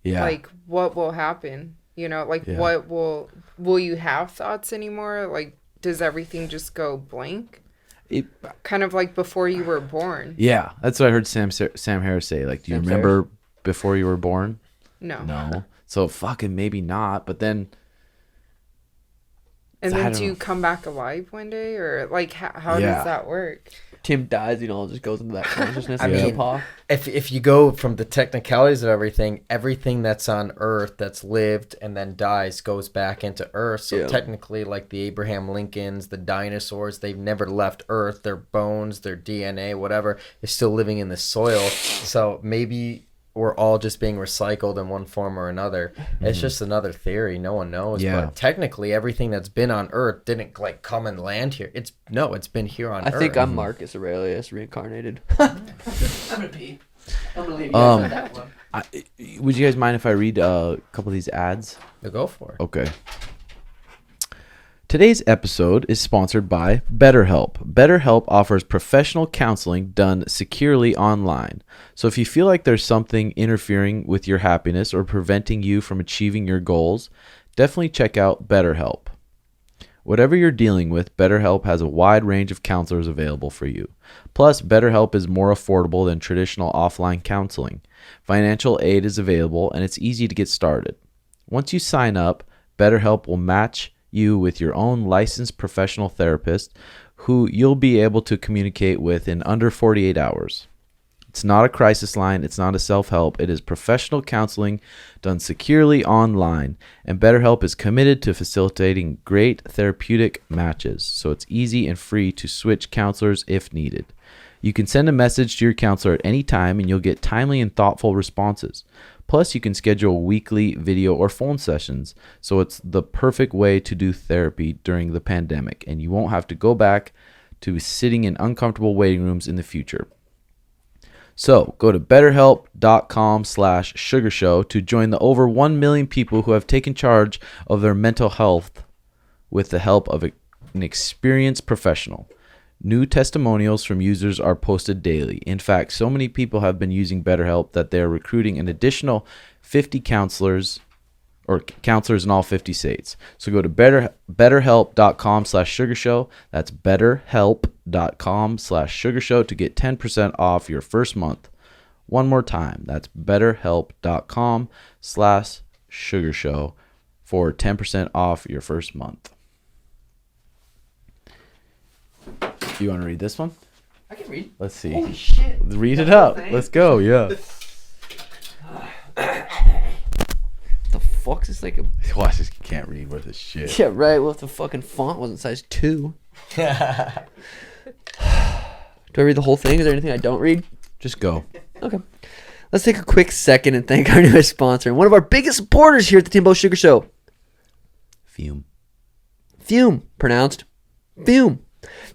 Yeah. like what will happen, like Yeah. what will you have thoughts anymore? Like, does everything just go blank? Kind of like before you were born. Yeah, that's what I heard Sam Harris say. Like, do you remember before you were born? No. So fucking maybe not. But then, and then do you come back alive one day, or like how does that work? Tim dies, it just goes into that consciousness. I mean, if you go from the technicalities of everything that's on Earth that's lived and then dies goes back into Earth. So technically, like the Abraham Lincolns, the dinosaurs, they've never left Earth. Their bones, their DNA, whatever, is still living in the soil. So maybe we're all just being recycled in one form or another. It's just another theory. No one knows. Yeah. But technically, everything that's been on Earth didn't like come and land here. It's been here on Earth. I think I'm Marcus Aurelius reincarnated. I'm gonna pee. I'm gonna leave you guys on that one. Would you guys mind if I read a couple of these ads? Go for it. Okay. Today's episode is sponsored by BetterHelp. BetterHelp offers professional counseling done securely online. So if you feel like there's something interfering with your happiness or preventing you from achieving your goals, definitely check out BetterHelp. Whatever you're dealing with, BetterHelp has a wide range of counselors available for you. Plus, BetterHelp is more affordable than traditional offline counseling. Financial aid is available, and it's easy to get started. Once you sign up, BetterHelp will match you with your own licensed professional therapist who you'll be able to communicate with in under 48 hours. It's not a crisis line. It's not a self-help. It is professional counseling done securely online. And BetterHelp is committed to facilitating great therapeutic matches. So it's easy and free to switch counselors if needed. You can send a message to your counselor at any time and you'll get timely and thoughtful responses. Plus, you can schedule weekly video or phone sessions. So it's the perfect way to do therapy during the pandemic. And you won't have to go back to sitting in uncomfortable waiting rooms in the future. So go to betterhelp.com/sugarshow to join the over 1 million people who have taken charge of their mental health with the help of an experienced professional. New testimonials from users are posted daily. In fact, so many people have been using BetterHelp that they are recruiting an additional 50 counselors or counselors in all 50 states. So go to betterhelp.com/sugarshow. That's betterhelp.com/sugarshow to get 10% off your first month. One more time. That's betterhelp.com/sugarshow for 10% off your first month. You want to read this one? I can read. Let's see. Holy shit. Read it up. Let's go. Yeah. The fuck's this like a... Watch this. Can't read worth a shit. Yeah, right. Well, if the fucking font wasn't size 2. Do I read the whole thing? Is there anything I don't read? Just go. Okay. Let's take a quick second and thank our newest sponsor and one of our biggest supporters here at the Timbo Sugar Show. Fume. Fume. Pronounced Fume.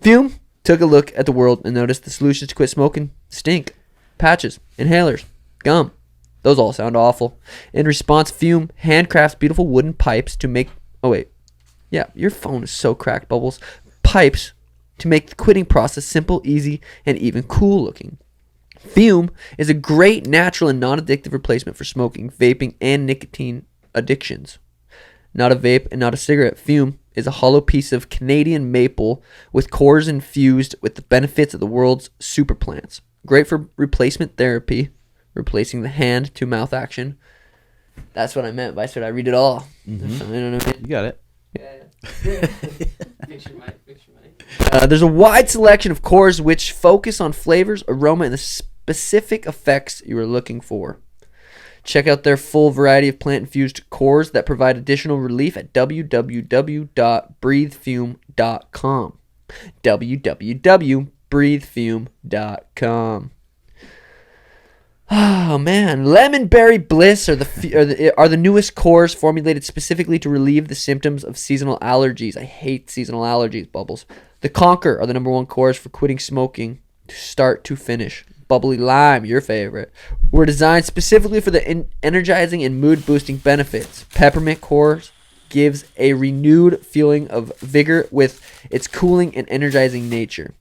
Fume took a look at the world and noticed the solutions to quit smoking stink. Patches, inhalers, gum. Those all sound awful. In response, Fume handcrafts beautiful wooden pipes to make... Oh, wait. Yeah, your phone is so cracked, Bubbles. Pipes to make the quitting process simple, easy, and even cool looking. Fume is a great natural and non-addictive replacement for smoking, vaping, and nicotine addictions. Not a vape and not a cigarette. Fume is a hollow piece of Canadian maple with cores infused with the benefits of the world's super plants. Great for replacement therapy, replacing the hand-to-mouth action. That's what I meant by I read it all. Mm-hmm. I don't know. You got it. Fix your mic. There's a wide selection of cores which focus on flavors, aroma, and the specific effects you are looking for. Check out their full variety of plant-infused cores that provide additional relief at www.breathefume.com. www.breathefume.com. Oh man, Lemon Berry Bliss are the newest cores formulated specifically to relieve the symptoms of seasonal allergies. I hate seasonal allergies, Bubbles. The Conquer are the number one cores for quitting smoking to start to finish. Bubbly Lime, your favorite, were designed specifically for the energizing and mood-boosting benefits. Peppermint cores gives a renewed feeling of vigor with its cooling and energizing nature.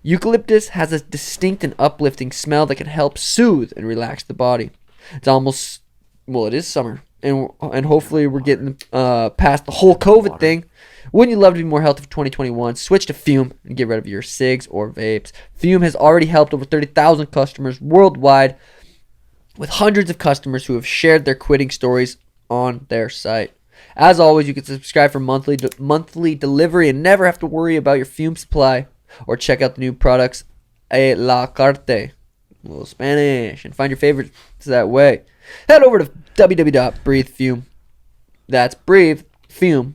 Eucalyptus has a distinct and uplifting smell that can help soothe and relax the body. It's almost, well, it is summer, and hopefully we're getting past the whole COVID thing. Wouldn't you love to be more healthy for 2021? Switch to Fume and get rid of your cigs or vapes. Fume has already helped over 30,000 customers worldwide, with hundreds of customers who have shared their quitting stories on their site. As always, you can subscribe for monthly delivery and never have to worry about your Fume supply, or check out the new products a la carte, a little Spanish, and find your favorites that way. Head over to www.breathefume. That's breathefume.com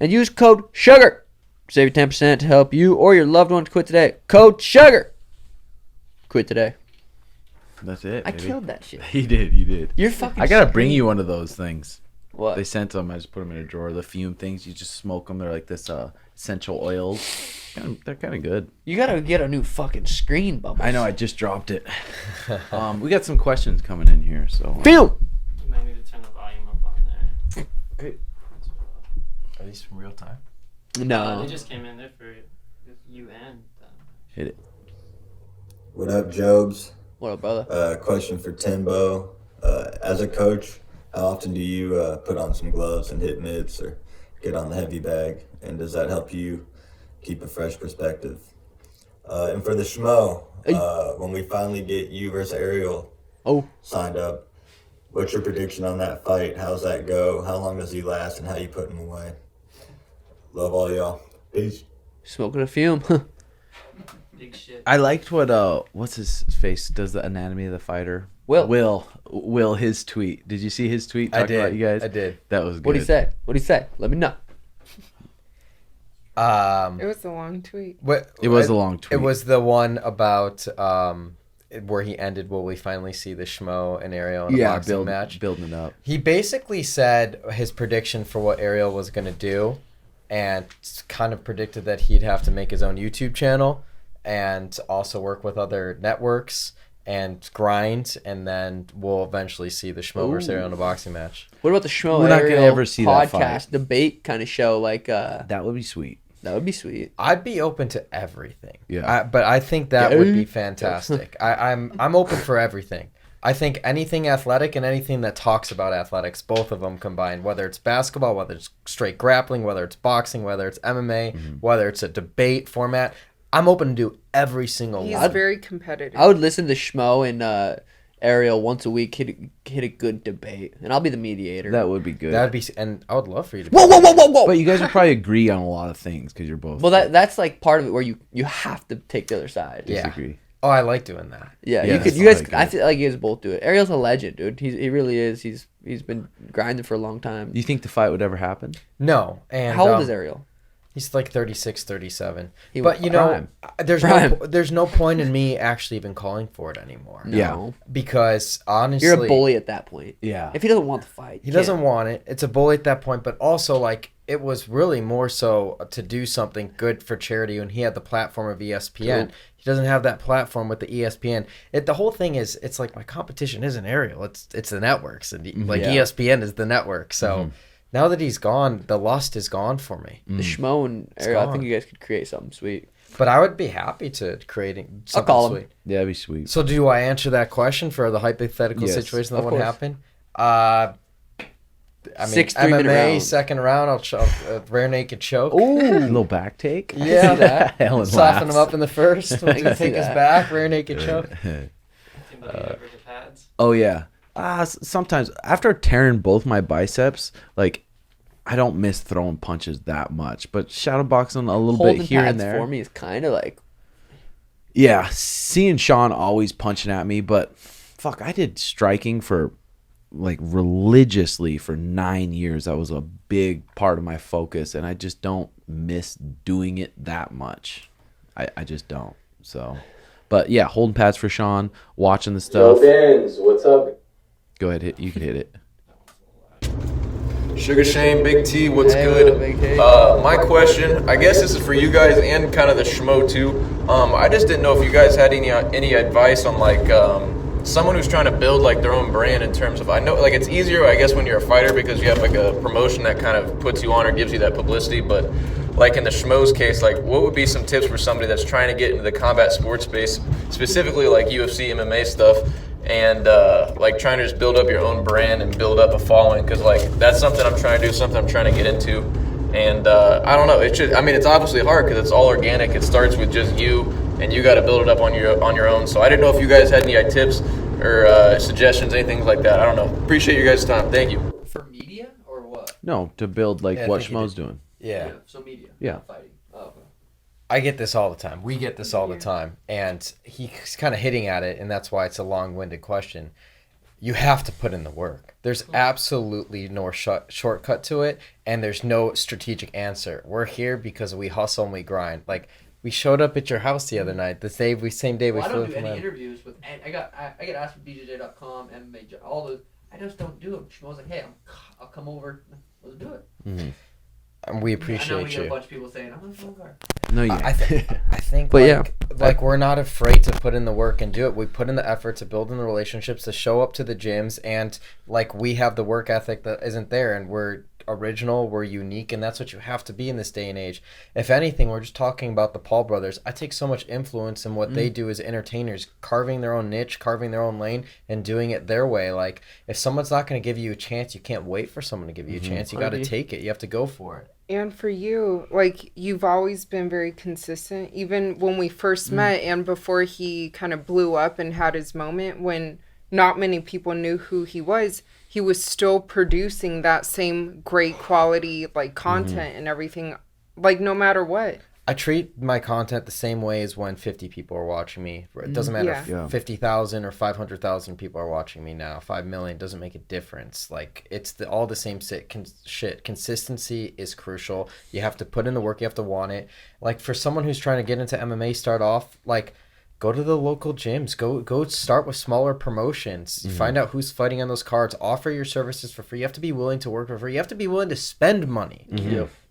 and use code SUGAR. Save you 10% to help you or your loved one quit today. Code SUGAR. Quit today. That's it. I baby. killed that shit. You did. You're fucking. I gotta bring you one of those things. What? They sent them. I just put them in a drawer. The Fume things. You just smoke them. They're like this essential oils. They're kind of good. You gotta get a new fucking screen, Bubbles. I know. I just dropped it. We got some questions coming in here. So Fume. You might need to turn the volume up on there. Hey. Are these from real time? No. They just came in there for you and Hit it. What up, Jobs? What up, brother? Question for Timbo. As a coach, how often do you put on some gloves and hit mitts or get on the heavy bag? And does that help you keep a fresh perspective? And for the Schmo, when we finally get you versus Ariel signed up, what's your prediction on that fight? How's that go? How long does he last and how you put him away? Love all y'all. Peace. Smoking a Fume. big shit. I liked what what's his face does the anatomy of the fighter. Will his tweet. Did you see his tweet talking about you guys? I did. That was good. What'd he say? Let me know. It was a long tweet. It was a long tweet. It was the one about where he ended. Will we finally see the Schmo and Ariel in a boxing match? Building it up. He basically said his prediction for what Ariel was going to do, and kind of predicted that he'd have to make his own YouTube channel and also work with other networks and grind, and then we'll eventually see the Schmo versus Ariel in a boxing match. What about the Schmo We're not gonna Ariel ever see that podcast fight. debate kind of show? Like That would be sweet. that would be sweet. I'd be open to everything. Yeah. But I think that would be fantastic. I'm open for everything. I think anything athletic and anything that talks about athletics, both of them combined, whether it's basketball, whether it's straight grappling, whether it's boxing, whether it's MMA, whether it's a debate format, I'm open to do every single He's one. very competitive. I would listen to Schmo and Ariel once a week hit a good debate, and I'll be the mediator. That would be good. That'd be, and I would love for you to. Whoa! But you guys would probably agree on a lot of things because you're both. Well, that's like part of it where you have to take the other side. Yeah. disagree. Oh, I like doing that. Yeah, Yeah, you could. that's You guys, probably I good. feel like you guys both do it. Ariel's a legend, dude. He really is. He's been grinding for a long time. Do you think the fight would ever happen? No, and How old is Ariel? He's like 36, 37. He But was you know, prime. there's no point in me actually even calling for it anymore. No. Yeah. Because honestly, You're a bully at that point. Yeah. If he doesn't want the fight, he doesn't want it. It's a bully at that point, but also like it was really more so to do something good for charity when he had the platform of ESPN. True. He doesn't have that platform with the ESPN. The whole thing is it's like my competition isn't Ariel. It's the networks and like Yeah. ESPN is the network. So now that he's gone, the lust is gone for me. The Schmo and Ariel, I gone. think you guys could create something sweet. But I would be happy to creating something call him. sweet. Yeah, that'd be sweet. So do I answer that question for the hypothetical Yes, situation that of would course. happen? I mean, 6 3-minute MMA rounds. second round, I'll rear naked choke. A little back take. Yeah, that. Helen soften him laughs. up in the first. When he can can see take his that. back, rear naked choke. Anybody ever get pads? Oh yeah. Sometimes after tearing both my biceps, like I don't miss throwing punches that much, but shadow boxing a little Holding bit here and pads there. for me is kind of like Yeah, seeing Sean always punching at me, but fuck, I did striking for like religiously for 9 years. That was a big part of my focus, and I just don't miss doing it that much. I just don't. So, but yeah, holding pads for Sean, watching the stuff. Benz, what's up? Go ahead, you can hit it. Sugar Shane, Big T, what's Hey, good? what up, Big T? My question, I guess this is for you guys and kind of the Schmo too. I just didn't know if you guys had any advice on like someone who's trying to build like their own brand in terms of, I know like it's easier I guess when you're a fighter because you have like a promotion that kind of puts you on or gives you that publicity, but like in the Schmo's case, like what would be some tips for somebody that's trying to get into the combat sports space, specifically like UFC, MMA stuff, and like trying to just build up your own brand and build up a following, because like that's something I'm trying to do, something I'm trying to get into, and I don't know, it's obviously hard because it's all organic. It starts with just you, and you got to build it up on your own. So I didn't know if you guys had any tips or suggestions, anything like that. I don't know. Appreciate your guys' time. Thank you. for media or what? No, to build like Yeah, I what think he Schmo's did. doing. Yeah. So media. Yeah. not fighting. Oh, okay. I get this all the time. We get this all the time. And he's kind of hitting at it, and that's why it's a long-winded question. You have to put in the work. There's absolutely no shortcut to it, and there's no strategic answer. We're here because we hustle and we grind. Like, we showed up at your house the other night, the same day we Well, I flew don't do from any there. interviews with. I get asked with BJJ.com, MMA, all those. I just don't do them. Schmo's like, hey, I'll come over. Let's do it. And we I know we appreciate get a you. bunch of people saying, I'm a phone card. No, you. I think, But yeah. like we're not afraid to put in the work and do it. We put in the effort to build in the relationships, to show up to the gyms, and like we have the work ethic that isn't there, and we're original, we're unique, and that's what you have to be in this day and age. If anything, we're just talking about the Paul brothers. I take so much influence in what they do as entertainers, carving their own niche, carving their own lane, and doing it their way. Like, if someone's not going to give you a chance, you can't wait for someone to give you a chance. You got to take it. You have to go for it. And for you, like, you've always been very consistent, even when we first met and before he kind of blew up and had his moment when not many people knew who he was still producing that same great quality, like, content and everything, like, no matter what. I treat my content the same way as when 50 people are watching me. It doesn't matter Yeah. if 50,000 or 500,000 people are watching me now. 5 million doesn't make a difference. Like, it's all the same shit. Consistency is crucial. You have to put in the work. You have to want it. Like, for someone who's trying to get into MMA, start off, like, go to the local gyms. Go start with smaller promotions. Find out who's fighting on those cards. Offer your services for free. You have to be willing to work for free. You have to be willing to spend money.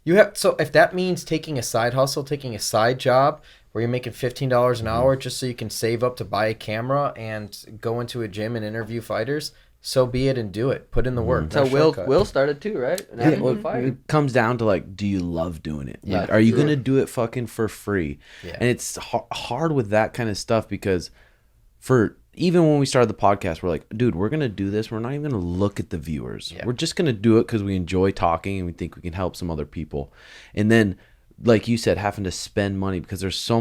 You have, so if that means taking a side hustle, taking a side job where you're making $15 an hour just so you can save up to buy a camera and go into a gym and interview fighters, so be it, and do it. Put in the work. So No Will shortcut. started too, right? And Yeah, having well, a fight. it comes down to like, do you love doing it? Yeah, Like, are you true. gonna do it fucking for free? Yeah. And it's hard with that kind of stuff because for even when we started the podcast, we're like, dude, we're gonna do this. We're not even gonna look at the viewers. Yeah. We're just gonna do it because we enjoy talking and we think we can help some other people. And then, like you said, having to spend money because there's so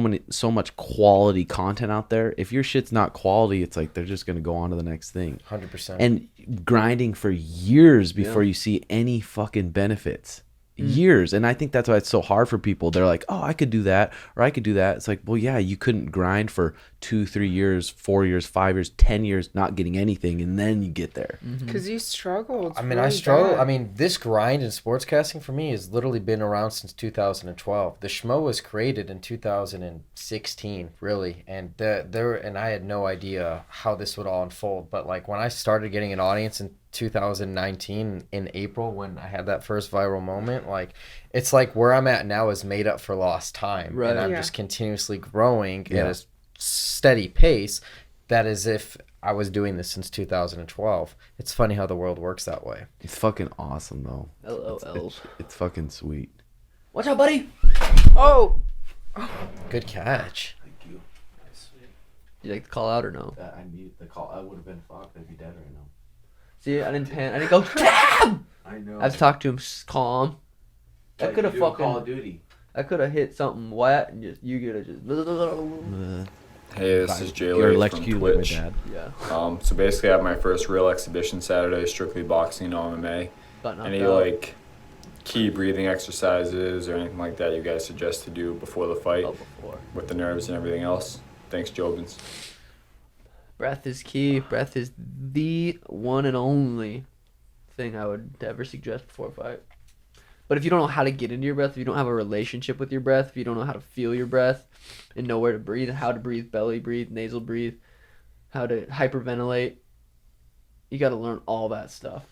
much quality content out there. If your shit's not quality, it's like they're just gonna go on to the next thing. 100%. And grinding for years before you see any fucking benefits. Years. And I think that's why it's so hard for people. They're like, oh, I could do that, or I could do that. It's like, well, yeah, you couldn't grind for 2, 3 years, 4 years, 5 years, 10 years not getting anything, and then you get there. Because you struggled. I mean, I struggle. I mean, this grind in sportscasting for me has literally been around since 2012. The Schmo was created in 2016, really, and and I had no idea how this would all unfold. But like when I started getting an audience in 2019 in April, when I had that first viral moment, like it's like where I'm at now is made up for lost time, Right. and I'm Yeah. just continuously growing Yeah. at a steady pace. That is if I was doing this since 2012. It's funny how the world works that way. It's fucking awesome, though. LOL. It's fucking sweet. Watch out, buddy. Oh, Good catch. Thank you. You like to call out or no? I mute the call. I would have been fucked. I'd be dead right now. See, I didn't pan. I didn't go, damn! I know. I have to talk to him calm. I could have Call of fucking, Duty. I could have hit something wet and just, you could have just, Hey, this is Jay You're Lee from electrocuted like my Twitch. dad. yeah. So basically, I have my first real exhibition Saturday, strictly boxing, no MMA. Got knocked Any out. like key breathing exercises or anything like that you guys suggest to do before the fight Oh, before. with the nerves and everything else? Thanks, Jobins. Breath is key. Breath is the one and only thing I would ever suggest before a fight. But if you don't know how to get into your breath, if you don't have a relationship with your breath, if you don't know how to feel your breath and know where to breathe, how to breathe, belly breathe, nasal breathe, how to hyperventilate, you got to learn all that stuff.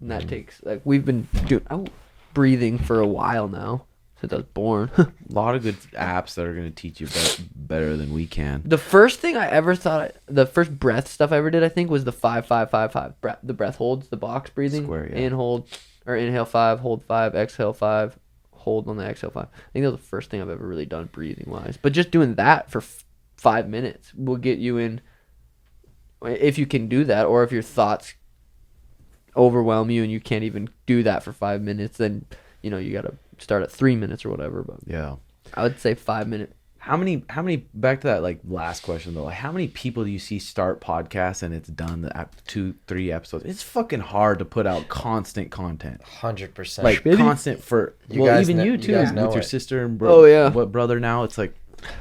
And that takes, like, we've been doing breathing for a while now, since I was born. A lot of good apps that are going to teach you better than we can. The first thing I ever thought, the first breath stuff I ever did, I think, was the 5-5-5-5. The breath holds, the box breathing. Square, yeah. In, hold, or inhale 5, hold 5, exhale 5, hold on the exhale 5. I think that was the first thing I've ever really done breathing wise. But just doing that for 5 minutes will get you in, if you can do that, or if your thoughts overwhelm you and you can't even do that for 5 minutes, then, you know, you got to start at 3 minutes or whatever. But Yeah. I would say 5 minutes. How many, back to that, like, last question, though, like, how many people do you see start podcasts and it's done the 2-3 episodes? It's fucking hard to put out constant content. 100%. Like, constant for, You well, guys even kn- you you too, guys know with your it. sister and Oh, yeah. brother now. It's like,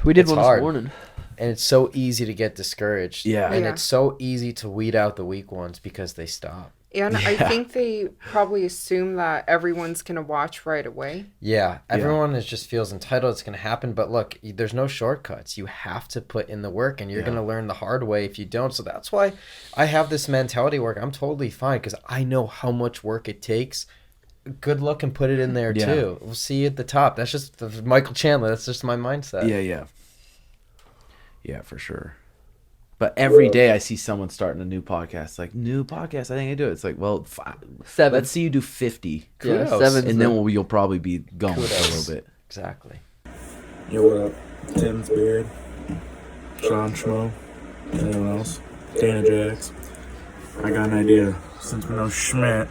We did It's one hard. this morning. and it's so easy to get discouraged. Yeah. And Yeah. it's so easy to weed out the weak ones because they stop. and I think they probably assume that everyone's gonna watch right away. Yeah, everyone just feels entitled. It's going to happen. But look, there's no shortcuts. You have to put in the work, and you're going to learn the hard way if you don't. So that's why I have this mentality where I'm totally fine because I know how much work it takes. Good luck and put it in there, Yeah. too. We'll see you at the top. That's just Michael Chandler. That's just my mindset. Yeah, for sure. But every day I see someone starting a new podcast. Like, new podcast, I think I do it. It's like, well, 7. let's see you do 50. Yeah, Kudos. 7. And then you'll probably be going for a Kudos. little bit. Exactly. Yo, what up? Tim's Beard, Sean Schmo, anyone else? Dana Jax. I got an idea. Since we know Schmidt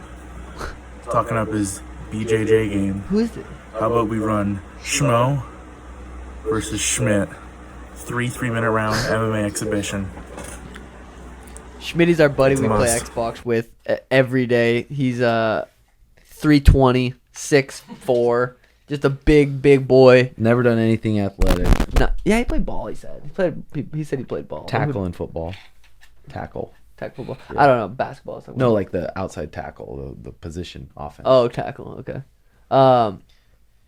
talking up his BJJ game, Who is it? how about we run Schmo versus Schmidt? 3-minute round MMA exhibition. Schmitty's our buddy It's a we play must. Xbox with every day. He's 320, 6'4", just a big boy. Never done anything athletic. No, yeah, he played ball. He said he said he played ball. Tackle in football. Tackle. Tackle football. I don't know basketball. So No, like the outside tackle, the position offense. Oh, tackle. Okay.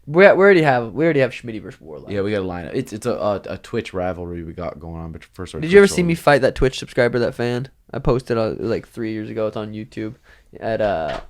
We already have Schmitty versus Warlock. Yeah, we got a lineup. It's a Twitch rivalry we got going on. But first, Did you ever see me fight that Twitch subscriber, that fan? I posted like 3 years ago. It's on YouTube. At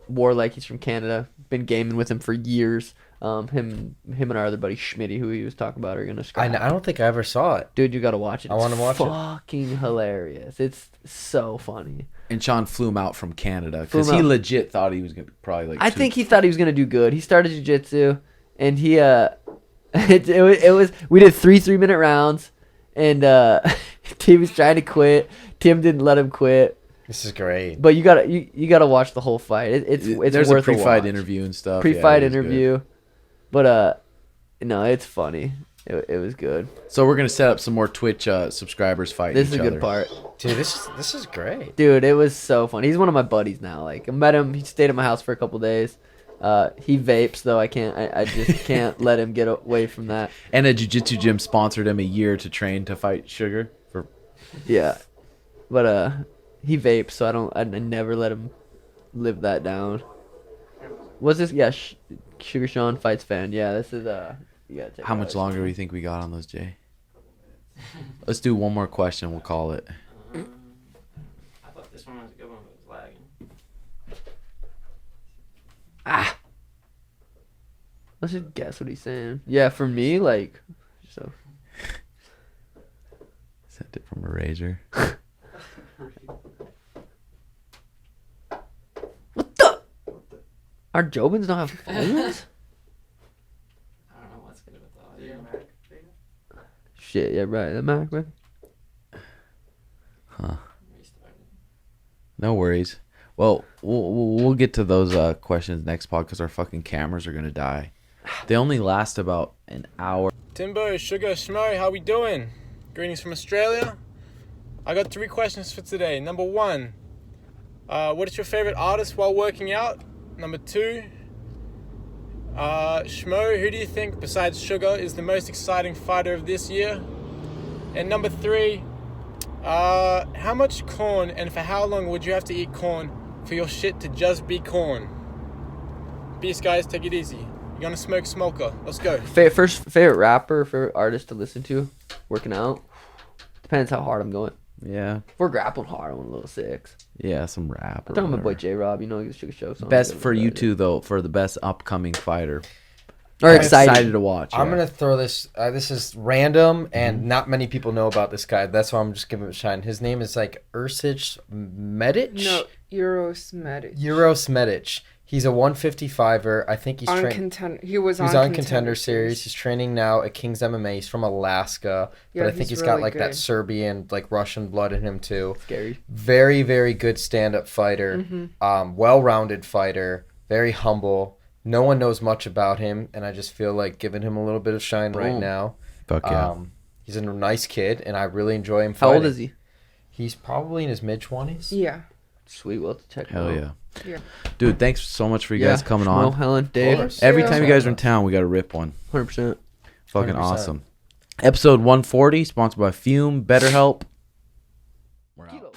Warlike, he's from Canada. Been gaming with him for years. Him and our other buddy Schmitty, who he was talking about, are gonna scrap. I don't think I ever saw it. Dude, you gotta watch it. I wanna watch it. Fucking hilarious. It's so funny. And Sean flew him out from Canada Flew because him he out. legit thought he was gonna probably like. I think he thought he was gonna do good. He started jiu-jitsu, and he it was we did 3 3-minute rounds, and Tim was trying to quit. Tim didn't let him quit. This is great. But you gotta watch the whole fight. It's There's worth a pre-fight watch. interview and stuff. Pre-fight it was good. interview. But no, it's funny. It was good. So we're gonna set up some more Twitch subscribers fighting This is each a good other. part. Dude, this is great. Dude, it was so fun. He's one of my buddies now. Like I met him. He stayed at my house for a couple days. He vapes though. I just can't let him get away from that. And a jiu-jitsu gym sponsored him a year to train to fight Sugar. Yeah, but he vapes, so I never let him live that down. Was this? Yeah, Sugar Sean Fights fan. Yeah, this is you gotta take How much longer do you think we got on those, Jay? Let's do one more question. We'll call it. I thought this one was a good one, but it was lagging. Let's just guess what he's saying. Yeah, for me, like, so. Sent it from a razor. Our Jobins don't have phones? I don't know what's good with the audio. Shit, yeah, right. The Mac, man. Huh. No worries. Well, we'll get to those questions next pod because our fucking cameras are gonna die. They only last about an hour. Timbo, Sugar, Schmo, how we doing? Greetings from Australia. I got 3 questions for today. Number 1, what is your favorite artist while working out? Number 2, Schmo, who do you think besides Sugar is the most exciting fighter of this year? And number 3, how much corn and for how long would you have to eat corn for your shit to just be corn? Peace, guys. Take it easy. You're gonna smoke smoker. Let's go. Favorite rapper, favorite artist to listen to, working out. Depends how hard I'm going. Yeah. If we're grappling hard, I want a little 6. Yeah, some rap. I'm talking about my boy J Rob. You know, he's a Sugar Show song. Best for you two though, for the best upcoming fighter. Or excited to watch. I'm yeah. gonna throw this. This is random, and not many people know about this guy. That's why I'm just giving it a shine. His name is like Ursic Medic. No, Euros Medic. Euros Medic. He's a 155er. I think he's on training. He was on on Contender Series. He's training now at King's MMA. He's from Alaska, Yeah, but I think he's he's got really like that good. Serbian, like Russian blood in him too. Scary. Very, very good stand-up fighter. Well-rounded fighter. Very humble. No one knows much about him, and I just feel like giving him a little bit of shine right Boom. now. Fuck yeah. He's a nice kid, and I really enjoy him How fighting. old is he? He's probably in his mid-20s. Yeah. Sweet. We'll have to check him Hell out. yeah. Yeah. Dude, thanks so much for you guys coming Schmo, on. Helen, Dave. course. Every Yeah. time you guys are in town, we got to rip one. 100%. Fucking 100%. awesome. Episode 140, sponsored by Fume, BetterHelp. We're out.